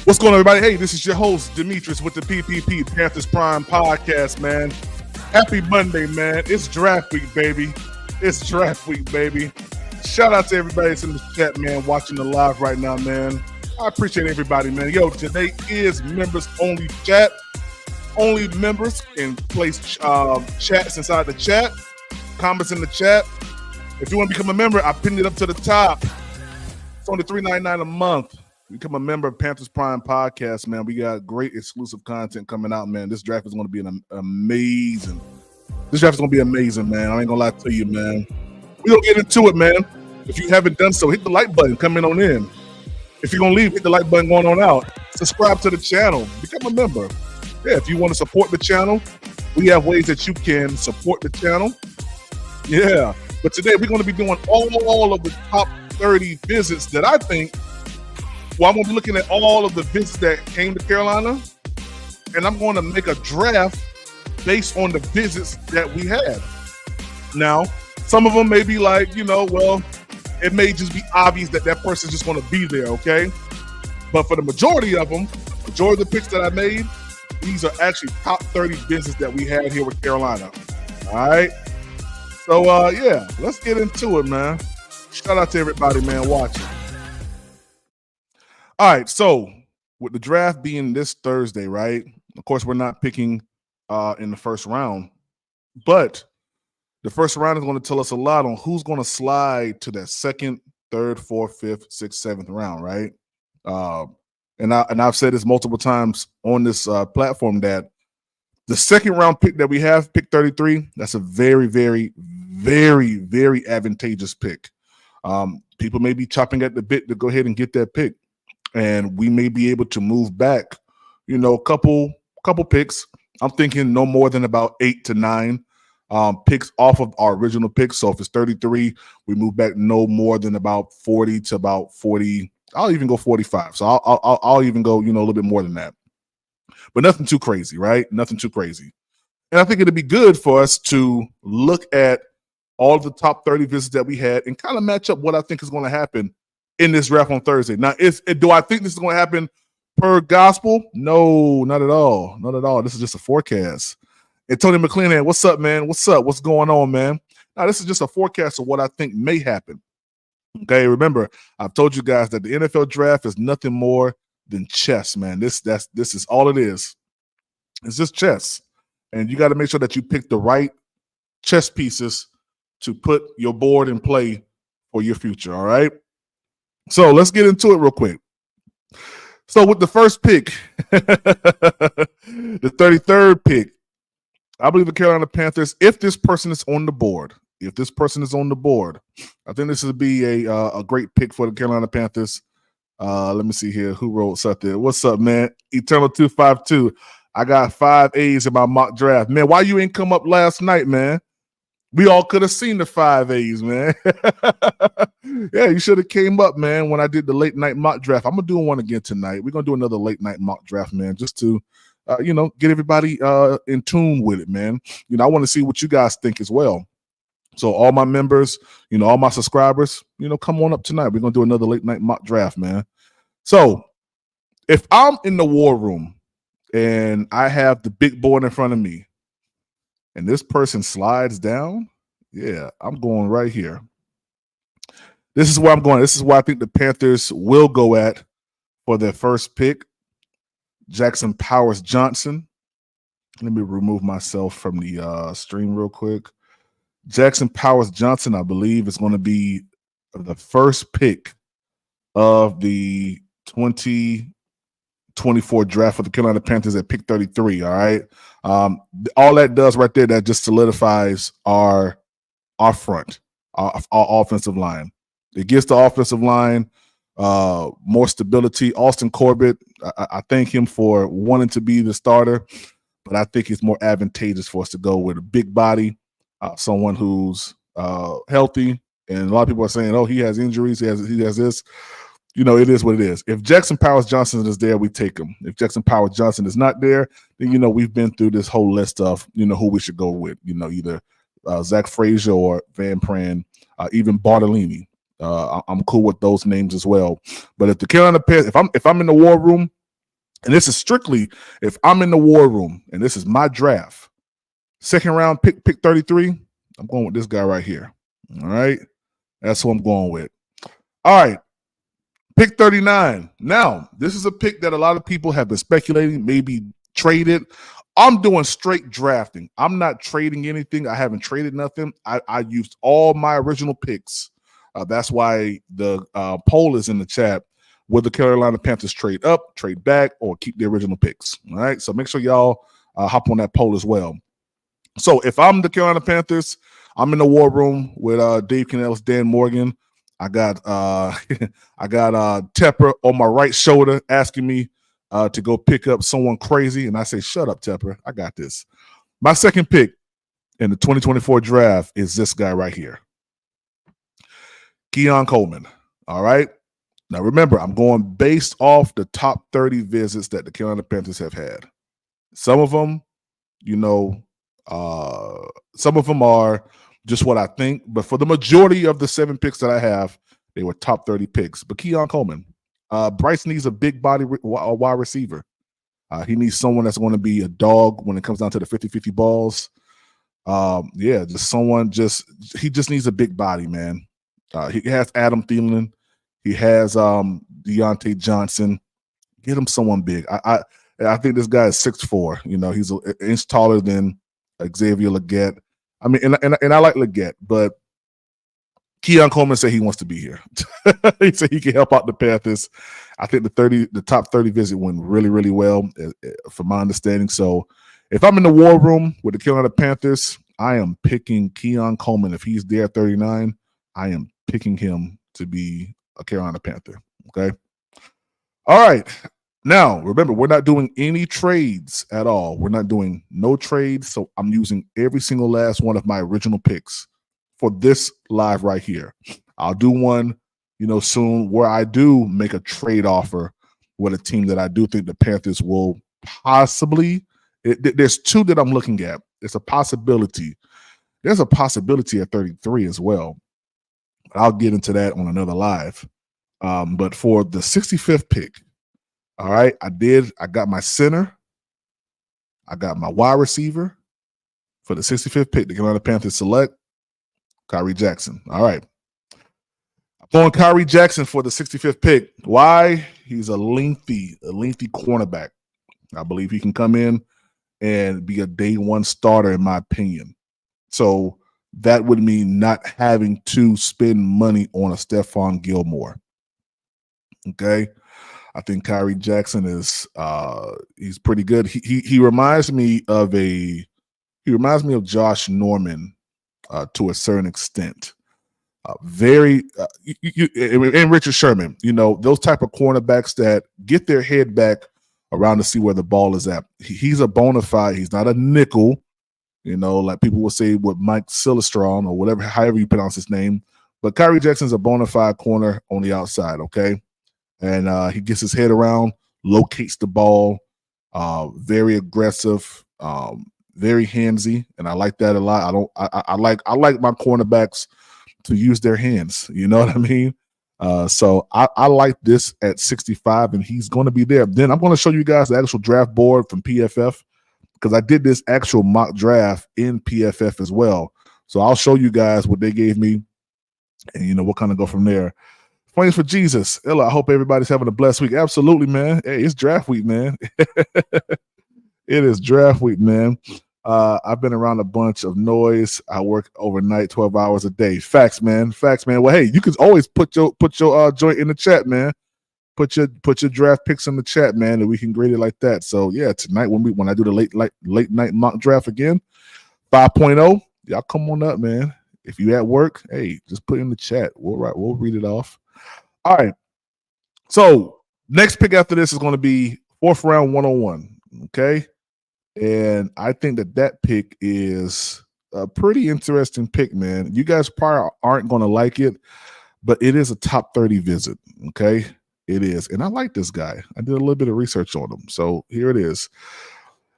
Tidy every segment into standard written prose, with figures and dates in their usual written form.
What's going on, everybody? Hey, this is your host, Demetrius, with the PPP Panthers Prime Podcast, man. Happy Monday, man. It's draft week, baby. It's draft week, baby. Shout out to everybody that's in the chat, man, watching the live right now, man. I appreciate everybody, man. Yo, today is members-only chat. Only members can place chats inside the chat, comments in the chat. If you want to become a member, I pinned it up to the top. It's only $3.99 a month. Become a member of Panthers Prime Podcast, man. We got great exclusive content coming out, man. This draft is going to be amazing. This draft is going to be amazing, man. I ain't going to lie to you, man. We're going to get into it, man. If you haven't done so, hit the like button. Coming on in. If you're going to leave, hit the like button going on out. Subscribe to the channel. Become a member. Yeah, if you want to support the channel, we have ways that you can support the channel. Yeah. But today, we're going to be doing all of the top 30 visits that I think. Well, I'm going to be looking at all of the visits that came to Carolina, and I'm going to make a draft based on the visits that we had. Now, some of them may be like, well, it may just be obvious that that person's just going to be there, okay? But for the majority of them, majority of the picks that I made, these are actually top 30 visits that we had here with Carolina. All right? So, yeah, let's get into it, man. Shout out to everybody, man, watching. All right, so with the draft being this Thursday, right? Of course, we're not picking in the first round, but the first round is going to tell us a lot on who's going to slide to that second, third, fourth, fifth, sixth, seventh round, right? And I've said this multiple times on this platform that the second round pick that we have, pick 33, that's a very, very, very, very advantageous pick. People may be chopping at the bit to go ahead and get that pick. And we may be able to move back, a couple picks. I'm thinking no more than about 8 to 9 picks off of our original picks. So if it's 33, we move back no more than about 40 to about 40. I'll even go 45. So I'll even go, a little bit more than that. But nothing too crazy, right? Nothing too crazy. And I think it'd be good for us to look at all of the top 30 visits that we had and kind of match up what I think is going to happen in this draft on Thursday. Now, do I think this is going to happen per gospel? No, not at all. Not at all. This is just a forecast. And Tony McClanahan, what's up, man? What's up? What's going on, man? Now, this is just a forecast of what I think may happen. Okay, remember, I've told you guys that the NFL draft is nothing more than chess, man. This is all it is. It's just chess. And you got to make sure that you pick the right chess pieces to put your board in play for your future, all right? So let's get into it real quick. So with the first pick, the 33rd pick, I believe the Carolina Panthers, if this person is on the board, I think this would be a great pick for the Carolina Panthers. Let me see here. Who wrote something? What's up, man? Eternal 252. I got 5 A's in my mock draft. Man, why you ain't come up last night, man? We all could have seen the 5 A's, man. Yeah, you should have came up, man, when I did the late night mock draft. I'm going to do one again tonight. We're going to do another late night mock draft, man, just to, get everybody in tune with it, man. I want to see what you guys think as well. So all my members, all my subscribers, come on up tonight. We're going to do another late night mock draft, man. So if I'm in the war room and I have the big board in front of me, and this person slides down, yeah, I'm going right here. This is where I'm going. This is where I think the Panthers will go at for their first pick. Jackson Powers Johnson. Let me remove myself from the stream real quick. Jackson Powers Johnson, I believe, is going to be the first pick of the 2024 draft for the Carolina Panthers at pick 33, all right? All that does right there, that just solidifies our front, our offensive line. It gives the offensive line more stability. Austin Corbett, I thank him for wanting to be the starter, but I think it's more advantageous for us to go with a big body, someone who's healthy. And a lot of people are saying, oh, he has injuries, he has this. It is what it is. If Jackson Powers Johnson is there, we take him. If Jackson Powers Johnson is not there, then, we've been through this whole list of, who we should go with, either Zach Frazier or Van Pran, even Bartolini. I'm cool with those names as well. But if the Carolina Panthers, if I'm in the war room And this is strictly if I'm in the war room and this is my draft. Second round pick 33, I'm going with this guy right here. All right. That's who I'm going with. All right. Pick 39. Now, this is a pick that a lot of people have been speculating, maybe traded. I'm doing straight drafting. I'm not trading anything. I haven't traded nothing. I used all my original picks. That's why the poll is in the chat. Will the Carolina Panthers trade up, trade back, or keep the original picks? All right. So make sure y'all hop on that poll as well. So if I'm the Carolina Panthers, I'm in the war room with Dave Canellis, Dan Morgan. I got Tepper on my right shoulder asking me to go pick up someone crazy, and I say, "Shut up, Tepper. I got this." My second pick in the 2024 draft is this guy right here, Keon Coleman. All right. Now remember, I'm going based off the top 30 visits that the Carolina Panthers have had. Some of them, some of them are just what I think, but for the majority of the 7 picks that I have, they were top 30 picks. But Keon Coleman, Bryce needs a big body wide receiver. He needs someone that's going to be a dog when it comes down to the 50-50 balls. Just someone he just needs a big body, man. He has Adam Thielen. He has Deontay Johnson. Get him someone big. I think this guy is 6'4". He's an inch taller than Xavier Legette. I mean, and I like Legette, but Keon Coleman said he wants to be here. He said he can help out the Panthers. I think the top 30 visit went really, really well, from my understanding. So if I'm in the war room with the Carolina Panthers, I am picking Keon Coleman. If he's there at 39, I am picking him to be a Carolina Panther. Okay. All right. Now, remember, we're not doing any trades at all. We're not doing no trades. So I'm using every single last one of my original picks for this live right here. I'll do one, soon where I do make a trade offer with a team that I do think the Panthers will possibly. There's 2 that I'm looking at. It's a possibility. There's a possibility at 33 as well. I'll get into that on another live. But for the 65th pick, all right, I got my center. I got my wide receiver. For the 65th pick, the Carolina Panthers select Kyrie Jackson. All right. I'm going Kyrie Jackson for the 65th pick. Why? He's a lengthy cornerback. I believe he can come in and be a day 1 starter, in my opinion. So that would mean not having to spend money on a Stephon Gilmore. Okay. I think Kyrie Jackson is he's pretty good. He reminds me of Josh Norman to a certain extent. And Richard Sherman, those type of cornerbacks that get their head back around to see where the ball is at. He's a bona fide. He's not a nickel, like people will say with Mike Silverstrom or whatever, however you pronounce his name. But Kyrie Jackson's a bona fide corner on the outside, okay? And he gets his head around, locates the ball, very aggressive, very handsy, and I like that a lot. I like my cornerbacks to use their hands. You know what I mean? So I like this at 65, and he's going to be there. Then I'm going to show you guys the actual draft board from PFF, because I did this actual mock draft in PFF as well. So I'll show you guys what they gave me, and we'll kind of go from there. Flames for Jesus. Ella, I hope everybody's having a blessed week. Absolutely, man. Hey, it's draft week, man. It is draft week, man. I've been around a bunch of noise. I work overnight, 12 hours a day. Facts, man. Facts, man. Well, hey, you can always put your joint in the chat, man. Put your draft picks in the chat, man, and we can grade it like that. So yeah, tonight when I do the late night mock draft again, 5.0, y'all come on up, man. If you at work, hey, just put it in the chat. We'll read it off. All right. So next pick after this is going to be 4th round 101. Okay. And I think that pick is a pretty interesting pick, man. You guys probably aren't going to like it, but it is a top 30 visit. Okay. It is. And I like this guy. I did a little bit of research on him. So here it is.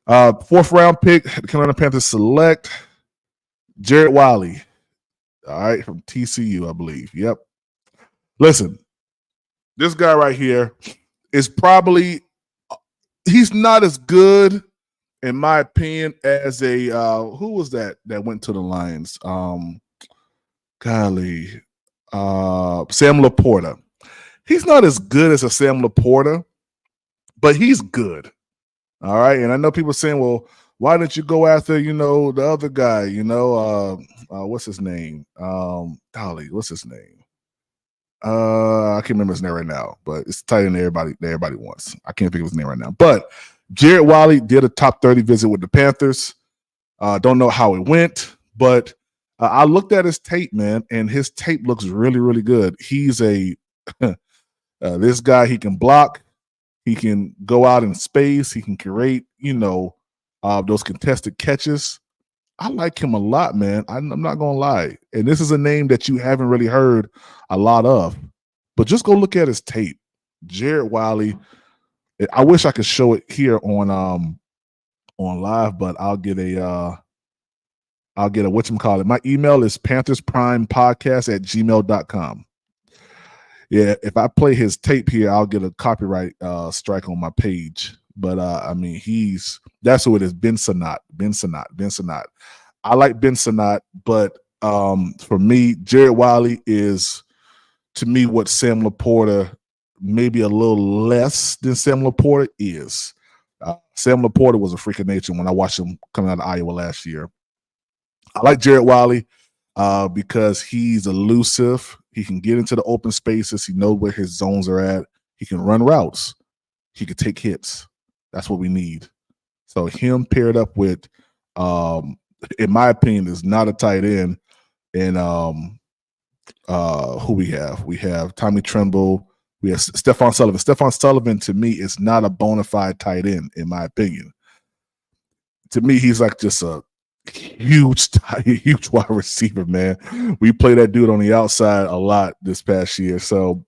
4th round pick, the Carolina Panthers select Jared Wiley. All right. From TCU, I believe. Yep. Listen, this guy right here is probably he's not as good, in my opinion, as a who was that went to the Lions? Golly, Sam Laporta. He's not as good as a Sam Laporta, but he's good. All right. And I know people saying, well, why didn't you go after, the other guy, what's his name? Golly, what's his name? I can't remember his name right now, but it's tight end everybody wants. I can't think of his name right now. But Jared Wiley did a top 30 visit with the Panthers. Don't know how it went, but I looked at his tape, man, and his tape looks really, really good. He's this guy, he can block. He can go out in space. He can create, those contested catches. I like him a lot, man. I'm not going to lie. And this is a name that you haven't really heard a lot of. But just go look at his tape. Jared Wiley. I wish I could show it here on live, but I'll get a whatchamacallit. My email is panthersprimepodcast@gmail.com. Yeah, if I play his tape here, I'll get a copyright strike on my page. But that's who it is. Ben Sinnott. I like Ben Sinnott, but for me, Jared Wiley is, to me, what Sam Laporta, maybe a little less than Sam Laporta is. Sam Laporta was a freak of nature when I watched him coming out of Iowa last year. I like Jared Wiley because he's elusive. He can get into the open spaces. He knows where his zones are at. He can run routes. He can take hits. That's what we need. So him paired up with, in my opinion, is not a tight end. And who we have? We have Tommy Tremble. We have Stephon Sullivan. Stephon Sullivan, to me, is not a bona fide tight end, in my opinion. To me, he's like just a huge wide receiver, man. We play that dude on the outside a lot this past year. So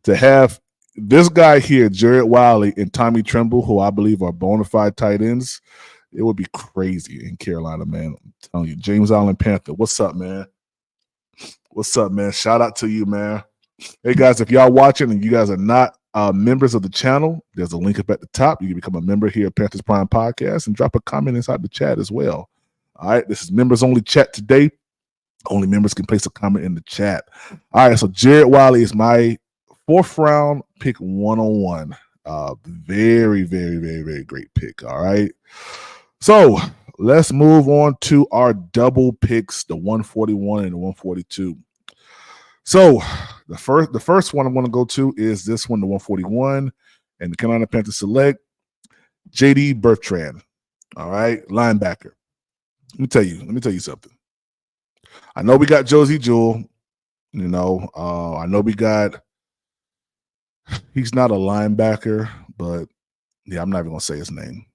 to have this guy here, Jared Wiley and Tommy Tremble, who I believe are bona fide tight ends, it would be crazy in Carolina, man. I'm telling you. James Allen Panther, what's up, man? What's up, man? Shout out to you, man. Hey, guys, if y'all watching and you guys are not members of the channel, there's a link up at the top. You can become a member here at Panthers Prime Podcast and drop a comment inside the chat as well. All right, this is members only chat today. Only members can place a comment in the chat. All right, so Jared Wiley is my 4th round pick 101. Very, very, very, very great pick. All right. So let's move on to our double picks, the 141 and the 142. So the first one I'm going to go to is this one, the 141, and the Carolina Panthers select J.D. Bertrand. All right, linebacker. Let me tell you something. I know we got Josie Jewell. I know we got. He's not a linebacker, but yeah, I'm not even gonna say his name.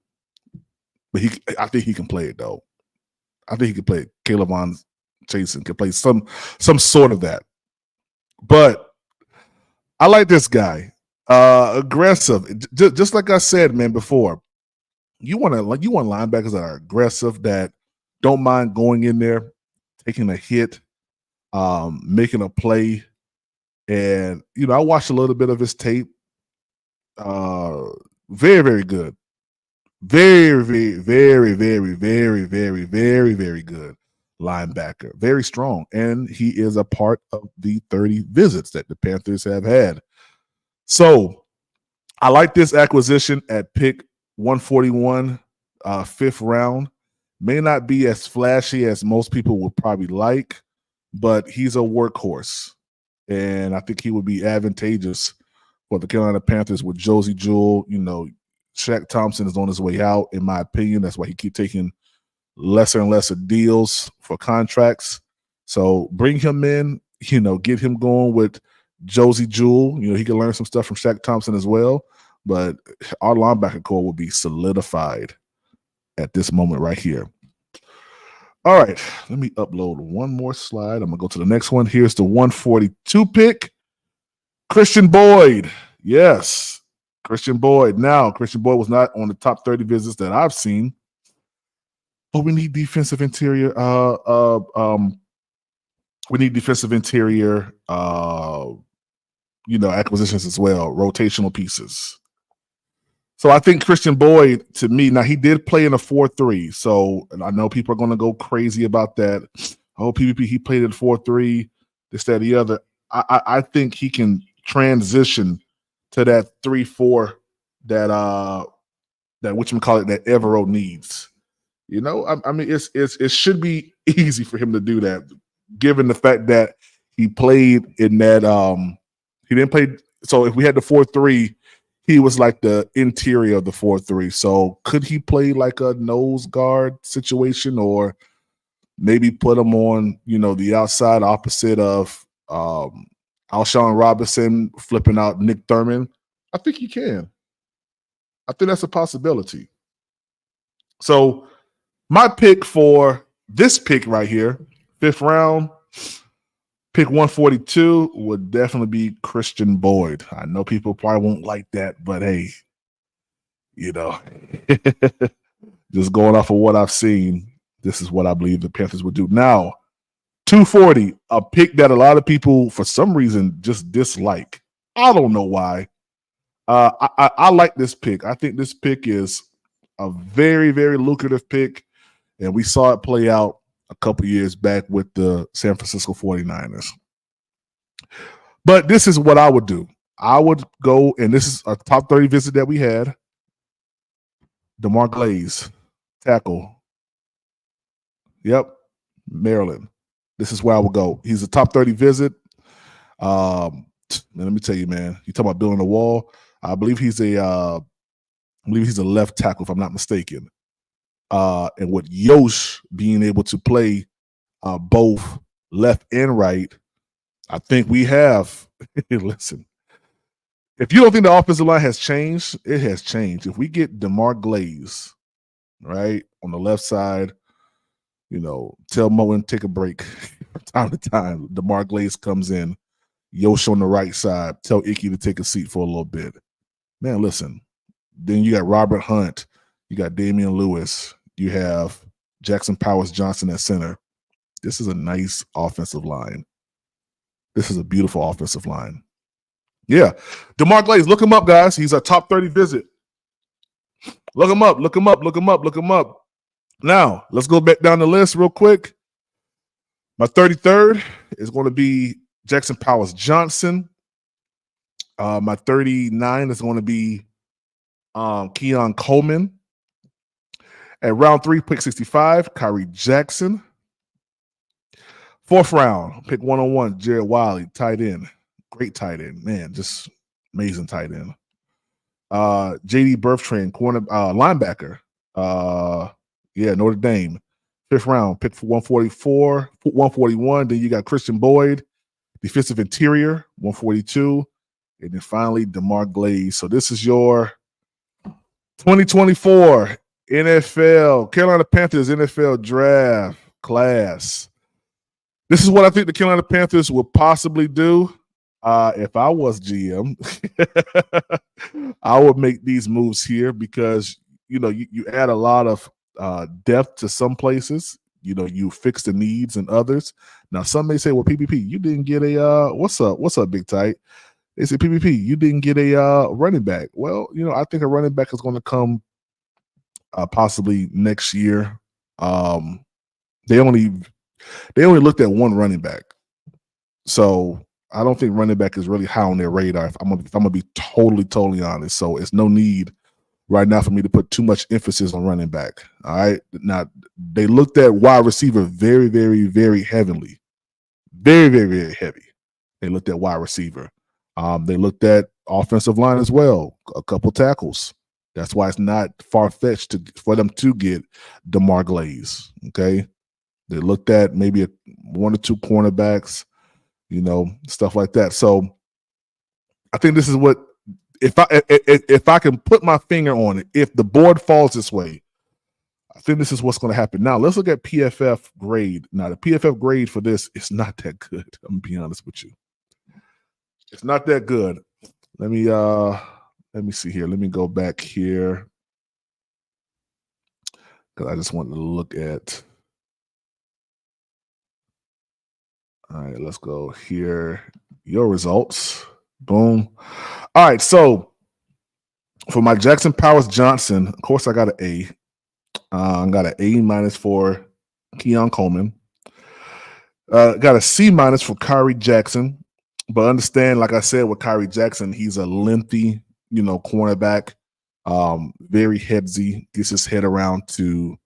But I think he can play it though. I think he can play it. Caleb Von Chasen can play some sort of that. But I like this guy. Aggressive. Just like I said, man, before. You want linebackers that are aggressive, that don't mind going in there, taking a hit, making a play. And, I watched a little bit of his tape. Very, very good. Very, very, very, very, very, very, very, very good linebacker. Very strong. And he is a part of the 30 visits that the Panthers have had. So I like this acquisition at pick 141, 5th round. May not be as flashy as most people would probably like, but he's a workhorse. And I think he would be advantageous for the Carolina Panthers with Josie Jewell. Shaq Thompson is on his way out, in my opinion. That's why he keep taking lesser and lesser deals for contracts. So bring him in, get him going with Josie Jewell. He can learn some stuff from Shaq Thompson as well. But our linebacker core will be solidified at this moment right here. All right, let me upload one more slide. I'm going to go to the next one. Here's the 142 pick, Christian Boyd. Yes, Christian Boyd. Now, Christian Boyd was not on the top 30 visits that I've seen, but we need defensive interior. We need defensive interior, acquisitions as well, rotational pieces. So I think Christian Boyd, to me, now he did play in a 4-3. So and I know people are going to go crazy about that. Oh, PvP, he played in 4-3, this, that, the other. I think he can transition to that 3-4 that whatchamacallit that Evero needs. You know, I mean, it should be easy for him to do that, given the fact that he played in that. He didn't play. So if we had the 4-3, he was like the interior of the 4-3. So could he play like a nose guard situation, or maybe put him on, the outside opposite of Alshon Robinson, flipping out Nick Thurman? I think he can. I think that's a possibility. So my pick for this pick right here, 5th round, pick 142, would definitely be Christian Boyd. I know people probably won't like that, but hey, just going off of what I've seen, this is what I believe the Panthers would do. Now, 240, a pick that a lot of people, for some reason, just dislike. I don't know why. I like this pick. I think this pick is a very, very lucrative pick. And we saw it play out a couple years back with the San Francisco 49ers. But this is what I would do. I would go, and this is a top 30 visit that we had. DeMar Glaze, tackle. Yep, Maryland. This is where I would go. He's a top 30 visit. Let me tell you, man. You talk about building a wall. I believe he's a left tackle, if I'm not mistaken. And with Yosh being able to play both left and right, I think we have. Listen, if you don't think the offensive line has changed, it has changed. If we get DeMar Glaze, right, on the left side, tell Moen take a break from time to time. DeMar Glaze comes in, Yosh on the right side, tell Icky to take a seat for a little bit. Man, listen. Then you got Robert Hunt, you got Damian Lewis, you have Jackson Powers Johnson at center. This is a nice offensive line. This is a beautiful offensive line. Yeah. DeMar Glaze, look him up, guys. He's a top 30 visit. Look him up, look him up, look him up, look him up. Now, let's go back down the list real quick. My 33rd is going to be Jackson Powers Johnson. My 39 is going to be Keon Coleman. At round 3, pick 65, Kyrie Jackson. 4th round, pick 101, Jared Wiley, tight end. Great tight end, man, just amazing tight end. JD Bertrand, linebacker. Notre Dame. 5th round, pick for 144, 141. Then you got Christian Boyd, defensive interior, 142. And then finally, DeMar Glaze. So this is your 2024 NFL, Carolina Panthers NFL draft class. This is what I think the Carolina Panthers will possibly do. If I was GM, I would make these moves here because, you add a lot of depth to some places. You fix the needs in others. Now, some may say, well, PPP, you didn't get a what's up, Big Tight? They say, PPP, you didn't get a running back. Well, I think a running back is going to come possibly next year. They only looked at one running back, so I don't think running back is really high on their radar. If I'm gonna be totally honest. So it's no need right now for me to put too much emphasis on running back. All right. Now they looked at wide receiver very, very, very heavily. Very, very, very heavy. They looked at wide receiver. They looked at offensive line as well, a couple tackles. That's why it's not far-fetched for them to get DeMar Glaze, okay? They looked at maybe 1 or 2 cornerbacks, stuff like that. So I think this is what, if I can put my finger on it, if the board falls this way, I think this is what's going to happen. Now, let's look at PFF grade. Now, the PFF grade for this is not that good. I'm going to be honest with you. It's not that good. Let me see here. Let me go back here because I just wanted to look at. All right, let's go here. Your results. Boom. All right, so For my Jackson Powers Johnson, of course, I got an A. I got an A minus for Keon Coleman. Got a C minus for Kyrie Jackson. But understand, like I said, with Kyrie Jackson, he's a lengthy, cornerback. Very headsy, gets his head around to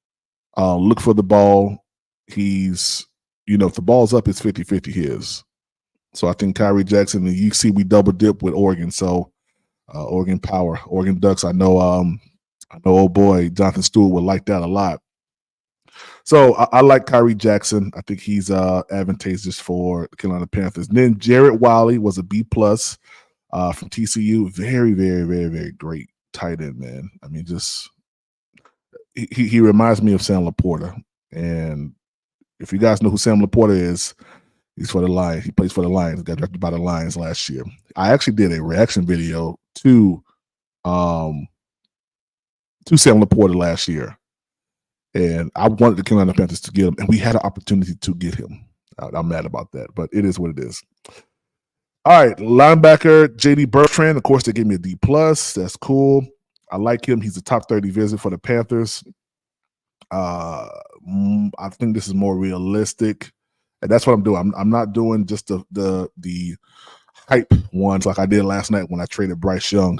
look for the ball. He's, if the ball's up, it's 50-50 his. So I think Kyrie Jackson, and you see we double dip with Oregon. So Oregon Power, Oregon Ducks. I know old boy Jonathan Stewart would like that a lot. So I like Kyrie Jackson. I think he's advantageous for the Carolina Panthers. And then Jarrett Wiley was a B plus from TCU. Very, very, very, very great tight end, man. I mean, just he reminds me of Sam Laporta. And if you guys know who Sam Laporta is, he's for the Lions. He plays for the Lions. Got drafted by the Lions last year. I actually did a reaction video to Sam Laporta last year. And I wanted the Carolina Panthers to get him, and we had an opportunity to get him. I'm mad about that, but it is what it is. All right, linebacker JD Bertrand. Of course, they gave me a D plus. That's cool. I like him. He's a top 30 visit for the Panthers. I think this is more realistic, and that's what I'm doing. I'm not doing just the hype ones like I did last night when I traded Bryce Young.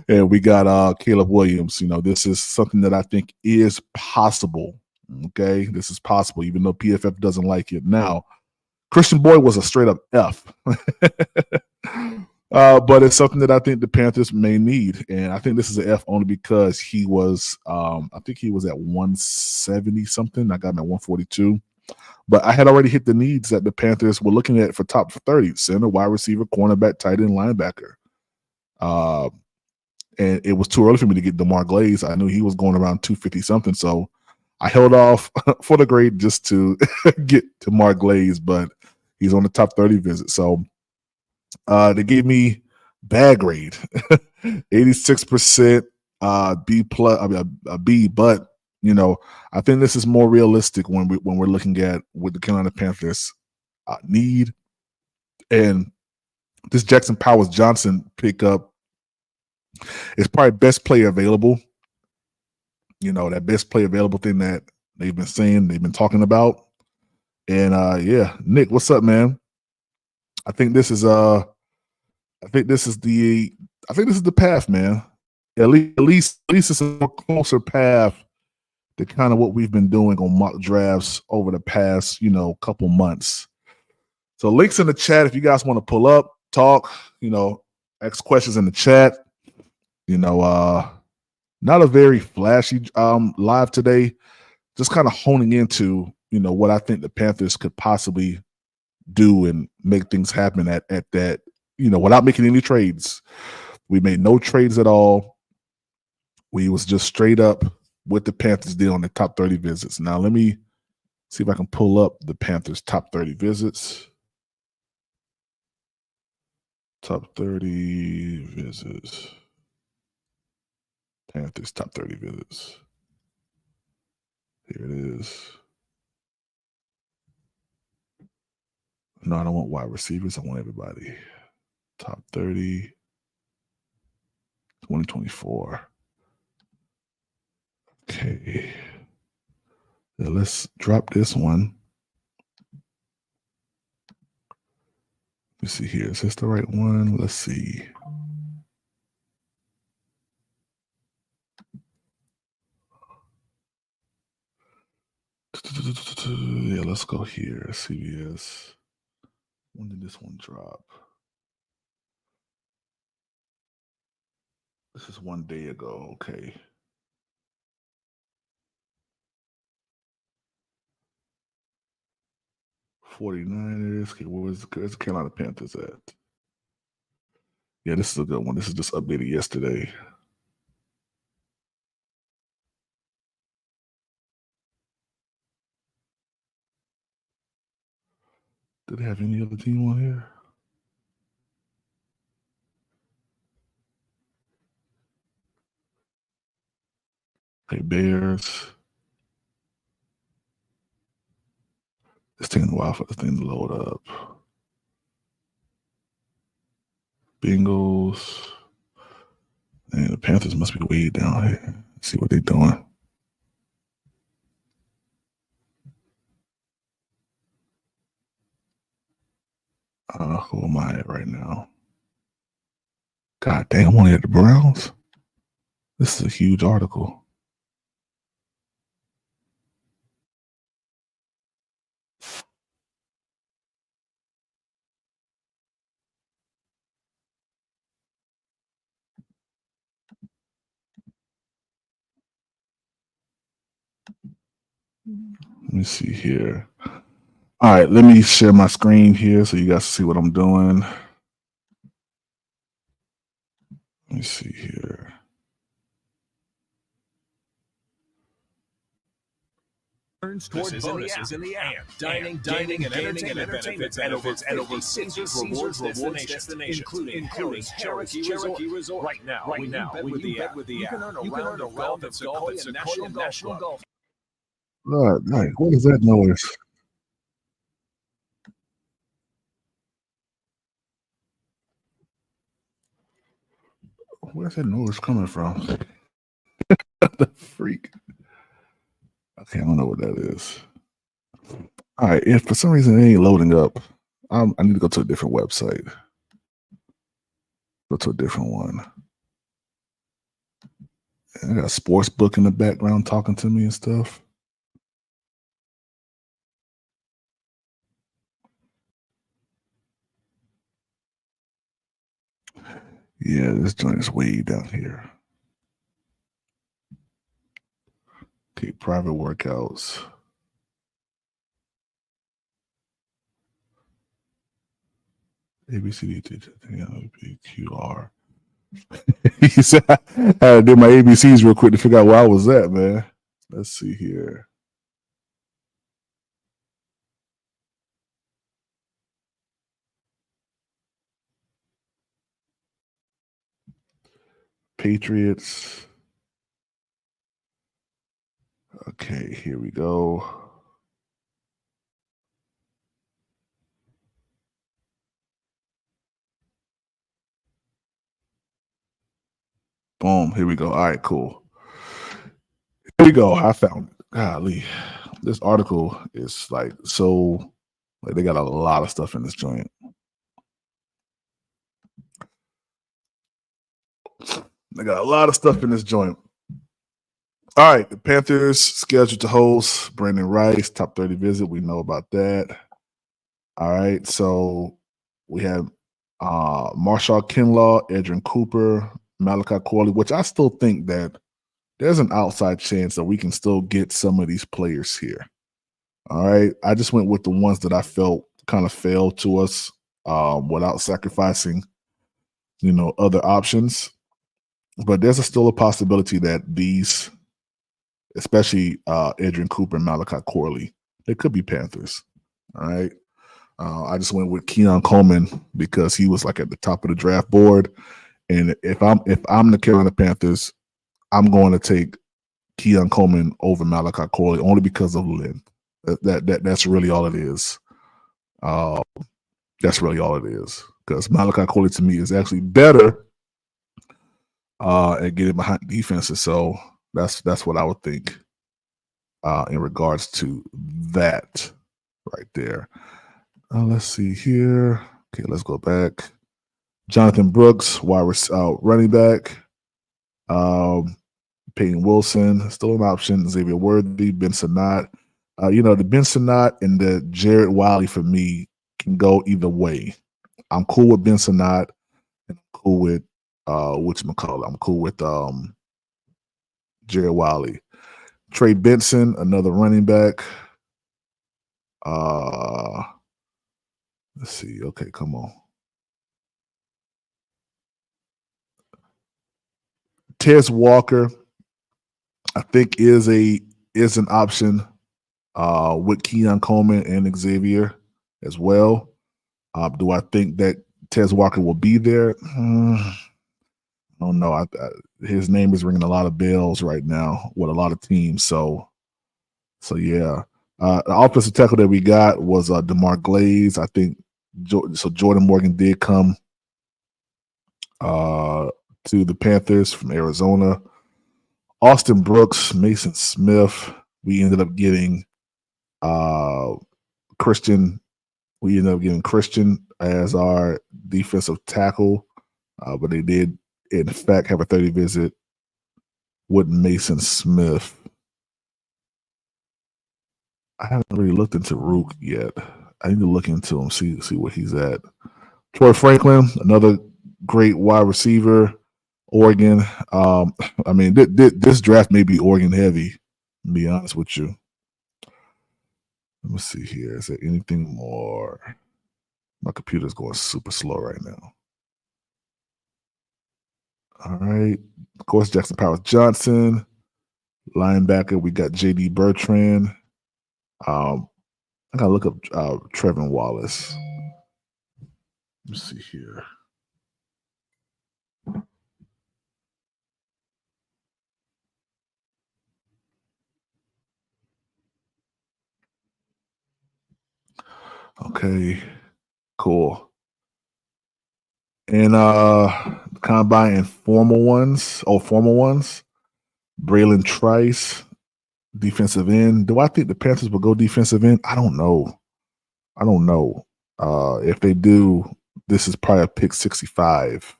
And we got Caleb Williams. This is something that I think is possible. Okay, this is possible, even though PFF doesn't like it. Now, Christian Boyd was a straight up F. But it's something that I think the Panthers may need. And I think this is an F only because he was, I think he was at 170 something. I got him at 142. But I had already hit the needs that the Panthers were looking at for top 30, center, wide receiver, cornerback, tight end, linebacker. And it was too early for me to get DeMar Glaze. I knew he was going around 250 something. So I held off for the grade just to get DeMar Glaze, but he's on the top 30 visit. So they gave me bad grade, 86% B plus, I mean a B, but I think this is more realistic when we're looking at what the Carolina Panthers need. And this Jackson Powers Johnson pickup is probably best player available. That best player available thing that they've been saying, they've been talking about. And yeah, Nick, what's up, man? I think this is the path, man. At least it's a closer path to kind of what we've been doing on mock drafts over the past, couple months. So links in the chat if you guys want to pull up, talk, ask questions in the chat. Not a very flashy live today, just kind of honing into, what I think the Panthers could possibly do and make things happen at that, without making any trades. We made no trades at all. We was just straight up with the Panthers deal on the top 30 visits. Now let me see if I can pull up the Panthers top 30 visits. Top 30 visits. Panthers top 30 visits. Here it is. No, I don't want wide receivers. I want everybody. Top 30, 2024. Okay. Now let's drop this one. Let me see here. Is this the right one? Let's see. Yeah, let's go here. CBS. When did this one drop? This is 1 day ago. Okay. '49ers. Okay, where's the Carolina Panthers at? Yeah, this is a good one. This is just updated yesterday. Did they have any other team on here? Okay, Bears. It's taking a while for this thing to load up. Bengals. And the Panthers must be way down here. Let's see what they're doing. Who am I at right now? God dang, I'm only at the Browns. This is a huge article. Let me see here. All right, let me share my screen here so you guys see what I'm doing. Let me see here. Towards bonuses in the app. Dining, and entertainment benefits, and over Caesars rewards destinations, including Harris Cherokee Resort. Right now, when you bet with the app, you can earn a round of golf at Sequoia National Golf. All right, what is that noise? Where's that noise coming from? The freak. Okay, I don't know what that is. All right, if for some reason it ain't loading up, I need to go to a different website. Go to a different one. And I got a sports book in the background talking to me and stuff. Yeah, this joint is way down here. Okay, private workouts. ABCDQR. He said I had to do my ABCs real quick to figure out where I was at, man. Let's see here. Patriots. Okay, here we go. Boom, here we go. All right, cool. Here we go. I found it. Golly. This article is like so, like they got a lot of stuff in this joint. They got a lot of stuff in this joint. All right, the Panthers scheduled to host Brandon Rice, top 30 visit. We know about that. All right, so we have Marshall Kinlaw, Edrin Cooper, Malachi Corley, which I still think that there's an outside chance that we can still get some of these players here. All right, I just went with the ones that I felt kind of failed to us without sacrificing, other options. But there's still a possibility that these, especially Edrin Cooper and Malachi Corley, they could be Panthers. All right. I just went with Keon Coleman because he was like at the top of the draft board. And if I'm the Carolina Panthers, I'm going to take Keon Coleman over Malachi Corley only because of Lynn. That's really all it is. That's really all it is. Because Malachi Corley to me is actually better at getting behind defenses. So that's what I would think in regards to that right there. Let's see here. Okay, let's go back. Jonathan Brooks, running back. Peyton Wilson, still an option. Xavier Worthy, Ben Sinnott. The Ben Sinnott and the Jared Wiley for me can go either way. I'm cool with Ben Sinnott, and I'm cool with whatchamacallit. I'm cool with Jared Wiley. Trey Benson, another running back. Let's see. Okay, come on. Tez Walker, I think is an option with Keon Coleman and Xavier as well. Do I think that Tez Walker will be there? I don't know. His name is ringing a lot of bells right now with a lot of teams. So yeah. The offensive tackle that we got was DeMar Glaze. I think so. Jordan Morgan did come to to the Panthers from Arizona. Austin Brooks, Mason Smith. We ended up getting Christian. We ended up getting Christian as our defensive tackle, but they did, in fact, have a 30 visit with Mason Smith. I haven't really looked into Rook yet. I need to look into him, see where he's at. Troy Franklin, another great wide receiver, Oregon. I mean, this draft may be Oregon heavy, to be honest with you. Let me see here. Is there anything more? My computer's going super slow right now. All right. Of course, Jackson Powers Johnson. Linebacker, we got J.D. Bertrand. I got to look up Trevin Wallace. Let me see here. Okay, cool. And combine and formal ones. Braylon Trice, defensive end. Do I think the Panthers will go defensive end? I don't know. If they do, this is probably a pick 65.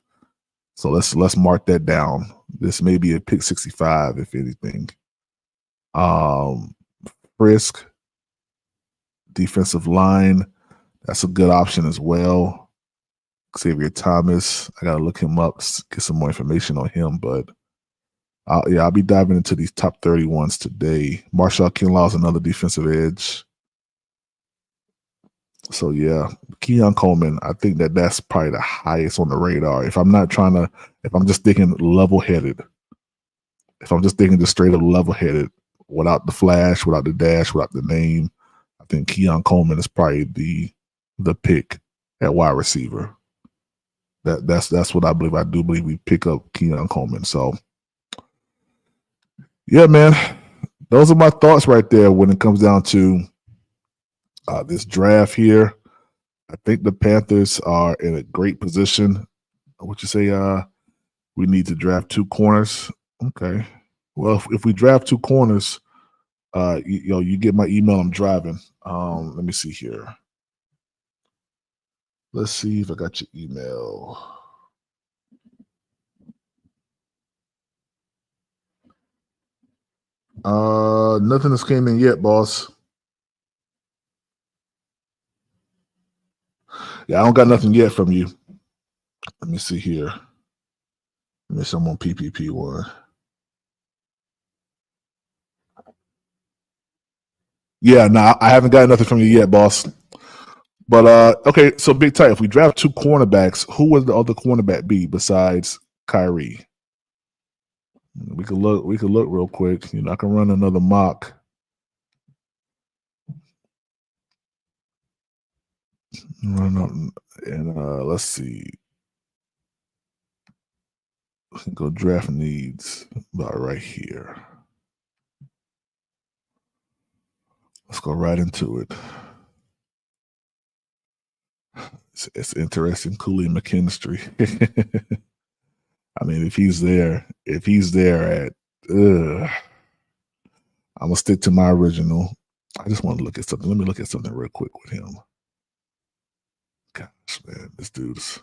So let's mark that down. This may be a pick 65, if anything. Frisk, defensive line. That's a good option as well. Xavier Thomas. I gotta look him up, get some more information on him. But I'll be diving into these top 30 ones today. Marshall Kinlaw is another defensive edge. So yeah, Keon Coleman, I think that's probably the highest on the radar. If I'm just thinking level-headed, if I'm just thinking just straight up level-headed, without the flash, without the dash, without the name, I think Keon Coleman is probably the pick at wide receiver. That's what I believe. I do believe we pick up Keon Coleman. So yeah, man, those are my thoughts right there when it comes down to this draft here. I think the Panthers are in a great position. What you say? We need to draft 2 corners. Okay. Well, if we draft 2 corners, you get my email. I'm driving. Let me see here. Let's see if I got your email. Nothing has came in yet, boss. Yeah, I don't got nothing yet from you. Let me see here. Let me see, I'm on PPP one. Yeah, no, I haven't got nothing from you yet, boss. But okay, so Big Tight, if we draft 2 cornerbacks, who would the other cornerback be besides Kyrie? We could look real quick. I can run another mock. And let's see. We can go draft needs about right here. Let's go right into it. It's interesting. Cooley McKinstry. I mean, if he's there at, I'm gonna stick to my original. I just want to look at something. Let me look at something real quick with him. Gosh, man, this dude's.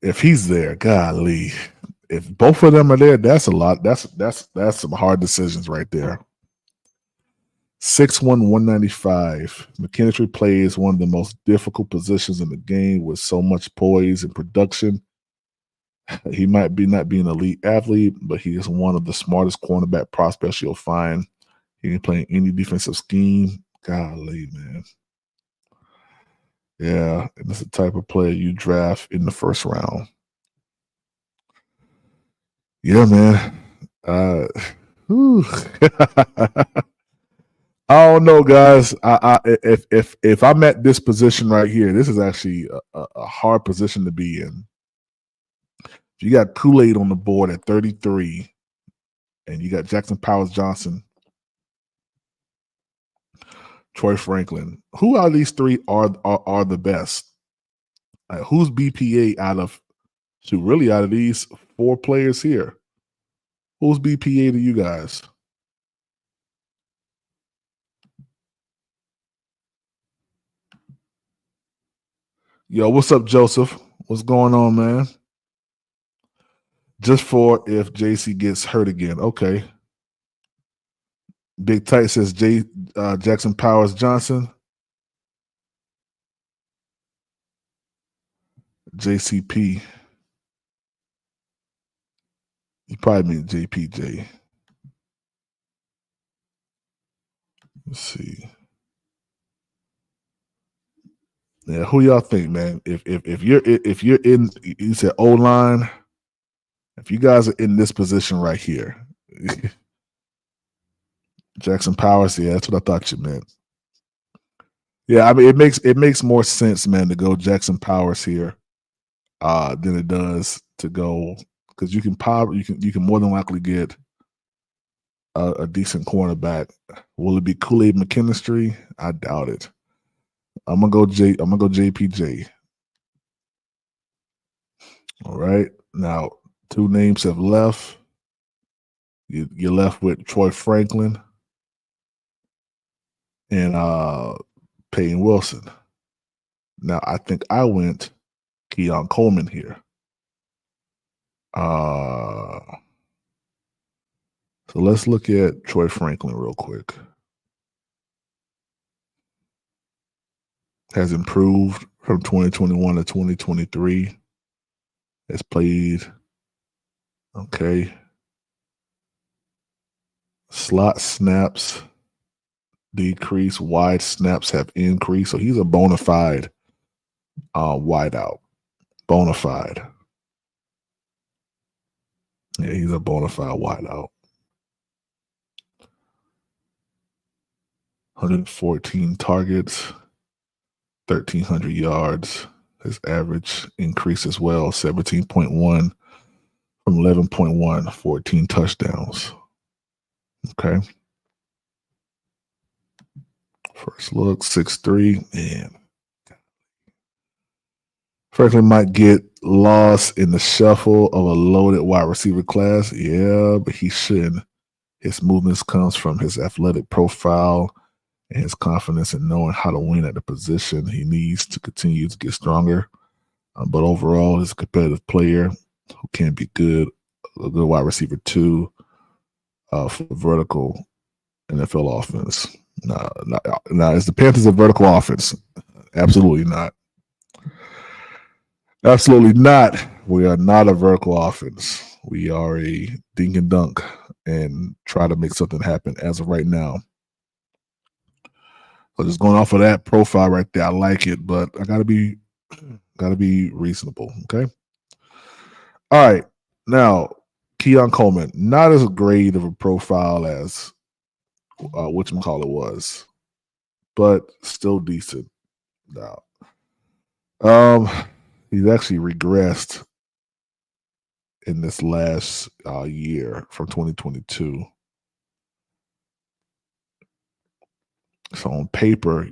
If he's there, golly, if both of them are there, that's a lot. That's some hard decisions right there. 6'1", 195. McKinstry plays one of the most difficult positions in the game with so much poise and production. He might not be an elite athlete, but he is one of the smartest cornerback prospects you'll find. He can play in any defensive scheme. Golly, man. Yeah, and it's the type of player you draft in the first round. Yeah, man. I don't know, guys. If I'm at this position right here, this is actually a hard position to be in. You got Kool-Aid on the board at 33, and you got Jackson Powers Johnson, Troy Franklin. Who out of these 3 are the best? Who's BPA out of So really, out of these 4 players here, who's BPA to you guys? Yo, what's up, Joseph? What's going on, man? Just for if JC gets hurt again. Okay. Big Tight says Jackson Powers Johnson. JCP. You probably mean JPJ. Let's see. Yeah, who y'all think, man? If you're in, you said O line. If you guys are in this position right here, Jackson Powers, yeah, that's what I thought you meant. Yeah, I mean it makes more sense, man, to go Jackson Powers here than it does to go, because you can more than likely get a decent cornerback. Will it be Kool-Aid McKinstry? I doubt it. I'm gonna go JPJ. All right. Now 2 names have left. You're left with Troy Franklin and Peyton Wilson. Now I think I went Keon Coleman here. So let's look at Troy Franklin real quick. Has improved from 2021 to 2023. Has played okay. Slot snaps decrease, wide snaps have increased. So he's a bona fide wideout. Bona fide. Yeah, he's a bona fide wideout. 114 targets, 1,300 yards. His average increase as well, 17.1 from 11.1, 14 touchdowns. Okay. First look, 6'3", man. Franklin might get lost in the shuffle of a loaded wide receiver class. Yeah, but he shouldn't. His movements comes from his athletic profile and his confidence in knowing how to win at the position. He needs to continue to get stronger. But overall, he's a competitive player who can be good, a good wide receiver too, for vertical NFL offense. Now, is the Panthers a vertical offense? Absolutely not. Absolutely not. We are not a vertical offense. We are a dink and dunk and try to make something happen as of right now. So just going off of that profile right there, I like it, but I gotta be reasonable. Okay. All right. Now, Keon Coleman, not as great of a profile as whatchamacallit was, but still decent. Now, he's actually regressed in this last year from 2022. So on paper,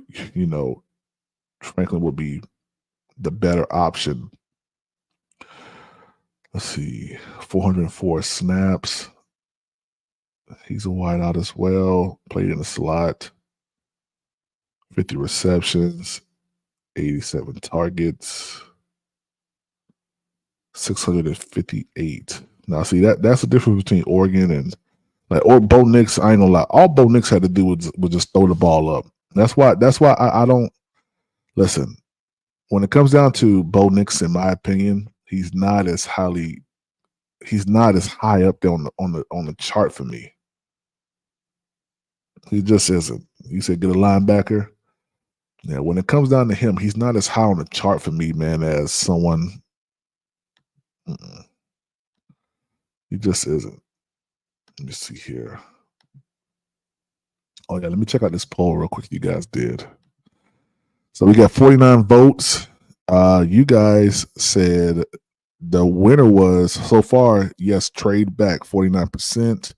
Franklin would be the better option. Let's see, 404 snaps. He's a wideout as well. Played in the slot. 50 receptions, 87 targets, 658. Now, see that's the difference between Oregon and or Bo Nix. I ain't gonna lie. All Bo Nix had to do was just throw the ball up. That's why I don't listen. When it comes down to Bo Nix, in my opinion, he's not as high up there on the chart for me. He just isn't. You said get a linebacker. Yeah, when it comes down to him, he's not as high on the chart for me, man, as someone. He just isn't. Let me see here. Oh, yeah, let me check out this poll real quick you guys did. So we got 49 votes. You guys said the winner was, so far, yes, trade back 49%.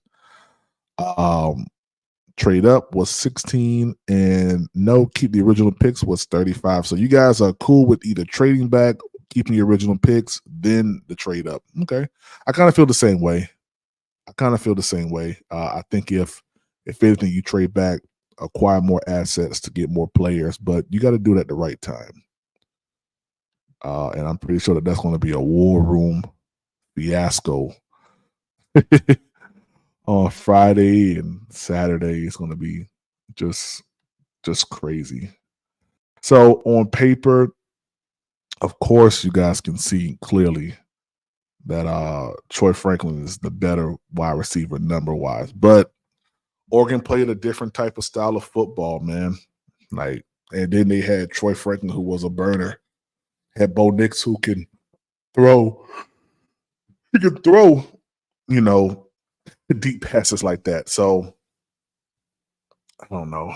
Trade up was 16, and no, keep the original picks was 35. So you guys are cool with either trading back, keeping your original picks, then the trade up. Okay. I kind of feel the same way. I think if anything, you trade back, acquire more assets to get more players, but you got to do it at the right time. And I'm pretty sure that's going to be a war room fiasco on Friday and Saturday. It's going to be just crazy. So on paper, of course, you guys can see clearly that Troy Franklin is the better wide receiver number wise, but Oregon played a different type of style of football, man. Like, and then they had Troy Franklin, who was a burner, had Bo Nix, who can throw. He could throw, deep passes like that. So I don't know.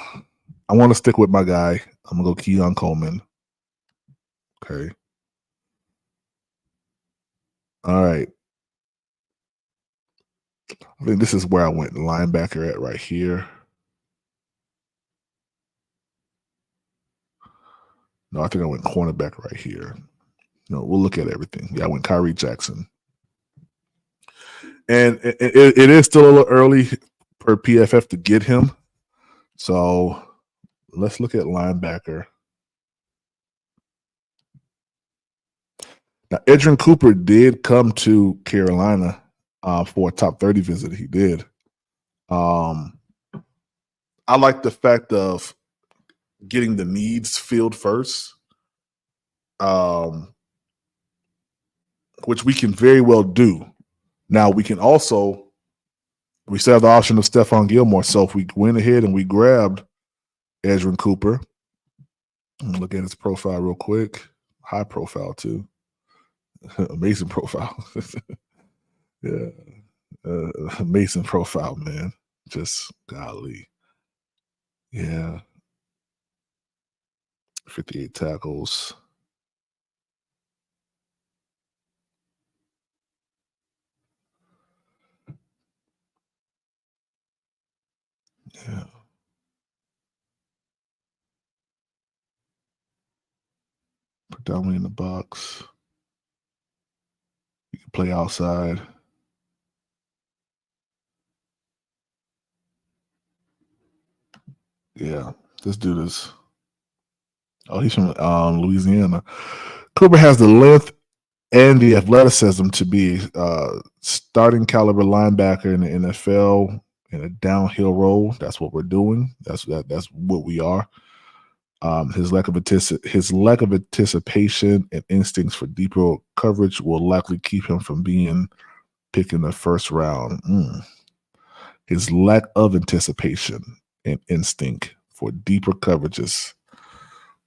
I want to stick with my guy. I'm gonna go Keon Coleman. Okay. All right. I think this is where I went linebacker at right here. No, I think I went cornerback right here. No, we'll look at everything. Yeah, I went Kyrie Jackson. And it is still a little early per PFF to get him. So let's look at linebacker. Now, Edgerrin Cooper did come to Carolina for a top 30 visit. He did. I like the fact of getting the needs filled first, which we can very well do. Now, we still have the option of Stephon Gilmore. So if we went ahead and we grabbed Edgerrin Cooper, look at his profile real quick. High profile, too. Amazing profile. Yeah. Amazing profile, man. Just golly. Yeah. 58 tackles. Yeah. Predominantly in the box. You can play outside. Yeah, this dude is. Oh, he's from Louisiana. Cooper has the length and the athleticism to be starting caliber linebacker in the NFL in a downhill role. That's what we're doing. That's what we are. His lack of anticipation and instincts for deeper coverage will likely keep him from being picked in the first round. His lack of anticipation and instinct for deeper coverages.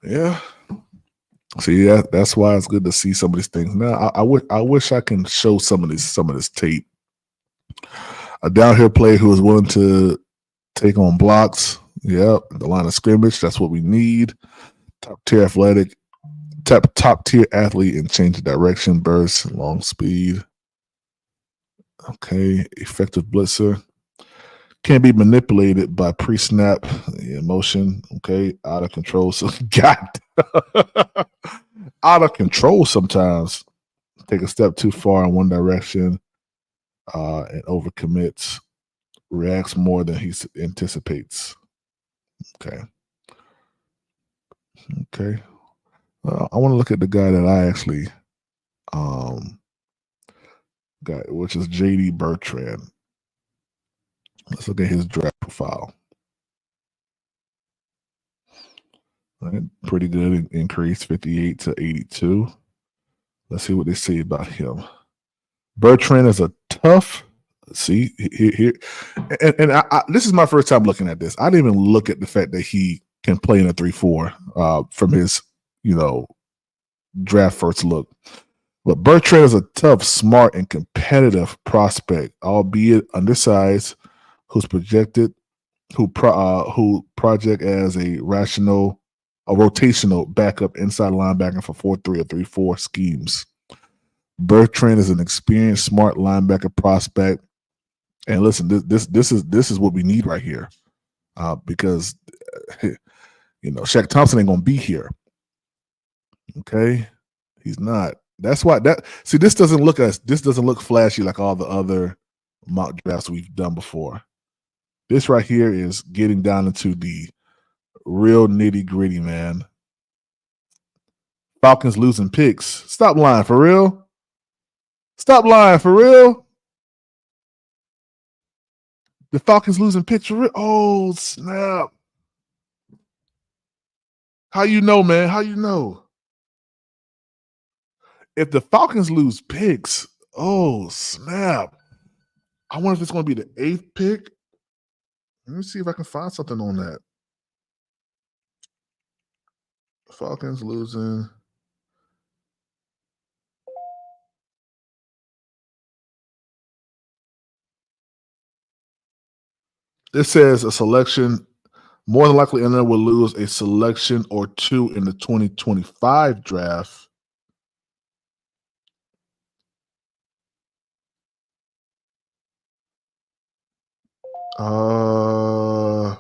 Yeah. See, that's why it's good to see some of these things. Now, I wish I can show some of this tape. A downhill player who is willing to take on blocks. Yep, the line of scrimmage. That's what we need. Top tier athlete and change of direction, burst, long speed. Okay, effective blitzer. Can't be manipulated by pre-snap emotion. Okay, out of control. So out of control sometimes. Take a step too far in one direction and overcommits. Reacts more than he anticipates. Okay. I want to look at the guy that I actually got, which is J.D. Bertrand. Let's look at his draft profile. All right, pretty good increase, 58 to 82. Let's see what they say about him. Bertrand is a tough. See here, and this is my first time looking at this. I didn't even look at the fact that he can play in a 3-4 from his, draft first look. But Bertrand is a tough, smart, and competitive prospect, albeit undersized, who project as a rotational backup inside linebacker for 4-3 or 3-4 schemes. Bertrand is an experienced, smart linebacker prospect. And listen, this is what we need right here, because Shaq Thompson ain't gonna be here. Okay, He's not. That's why this doesn't look flashy like all the other mock drafts we've done before. This right here is getting down into the real nitty-gritty, man. Falcons losing picks. Stop lying, for real? Stop lying, for real? The Falcons losing picks for real? Oh, snap. How you know, man? How you know? If the Falcons lose picks, oh, snap. I wonder if it's going to be the 8th pick. Let me see if I can find something on that. Falcons losing. It says a selection, more than likely, Atlanta will lose a selection or two in the 2025 draft. I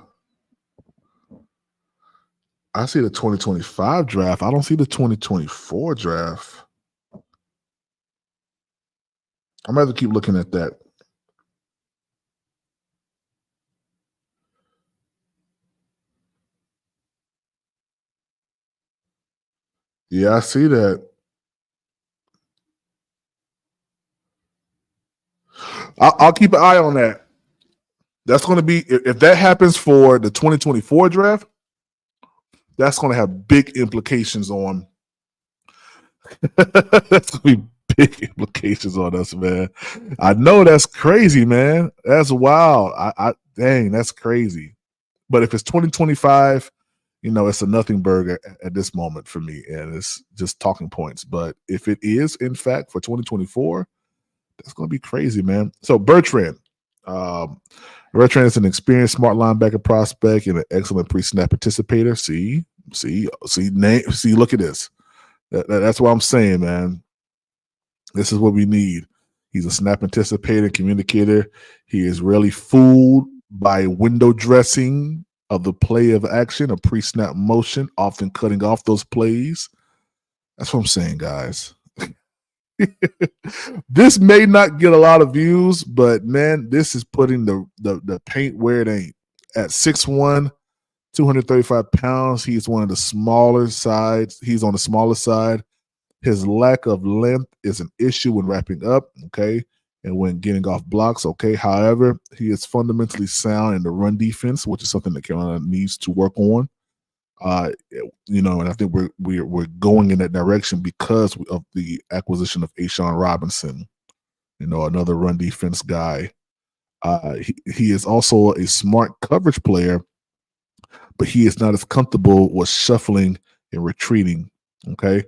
see the 2025 draft. I don't see the 2024 draft. I'm going to have to keep looking at that. Yeah, I see that. I'll keep an eye on that. That's going to be, if that happens for the 2024 draft, that's going to have big implications on. That's going to be big implications on us, man. I know that's crazy, man. That's wild. Dang, that's crazy. But if it's 2025, it's a nothing burger at this moment for me, and it's just talking points. But if it is, in fact, for 2024, that's going to be crazy, man. So Bertrand. Bertrand is an experienced smart linebacker prospect and an excellent pre-snap participator. See, look at this. That's what I'm saying, man. This is what we need. He's a snap anticipator, communicator. He is rarely fooled by window dressing of the play of action, a pre-snap motion, often cutting off those plays. That's what I'm saying, guys. This may not get a lot of views, but man, this is putting the paint where it ain't. At 6'1", 235 pounds, he's one of the smaller sides. He's on the smaller side. His lack of length is an issue when wrapping up, okay, and when getting off blocks, okay. However, he is fundamentally sound in the run defense, which is something that Carolina needs to work on. And I think we're going in that direction because of the acquisition of Ashawn Robinson, another run defense guy. He is also a smart coverage player, but he is not as comfortable with shuffling and retreating. Okay,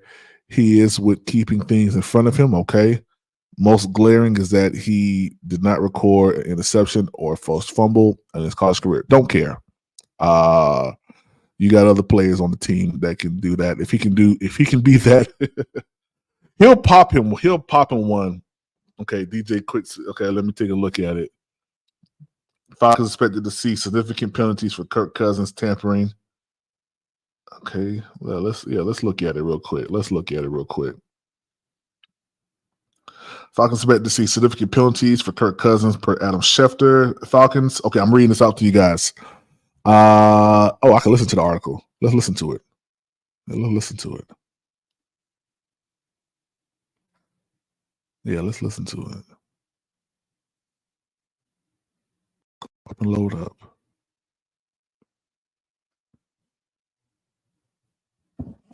he is with keeping things in front of him. Okay, most glaring is that he did not record an interception or a forced fumble in his college career. Don't care. You got other players on the team that can do that. If he can be that, he'll pop him. He'll pop him one. Okay, DJ Quicks. Okay, let me take a look at it. Falcons expected to see significant penalties for Kirk Cousins tampering. Okay, well, let's look at it real quick. Falcons expected to see significant penalties for Kirk Cousins per Adam Schefter. Falcons. Okay, I'm reading this out to you guys. I can listen to the article. Let's listen to it. Yeah, let's listen to it. Up and load up.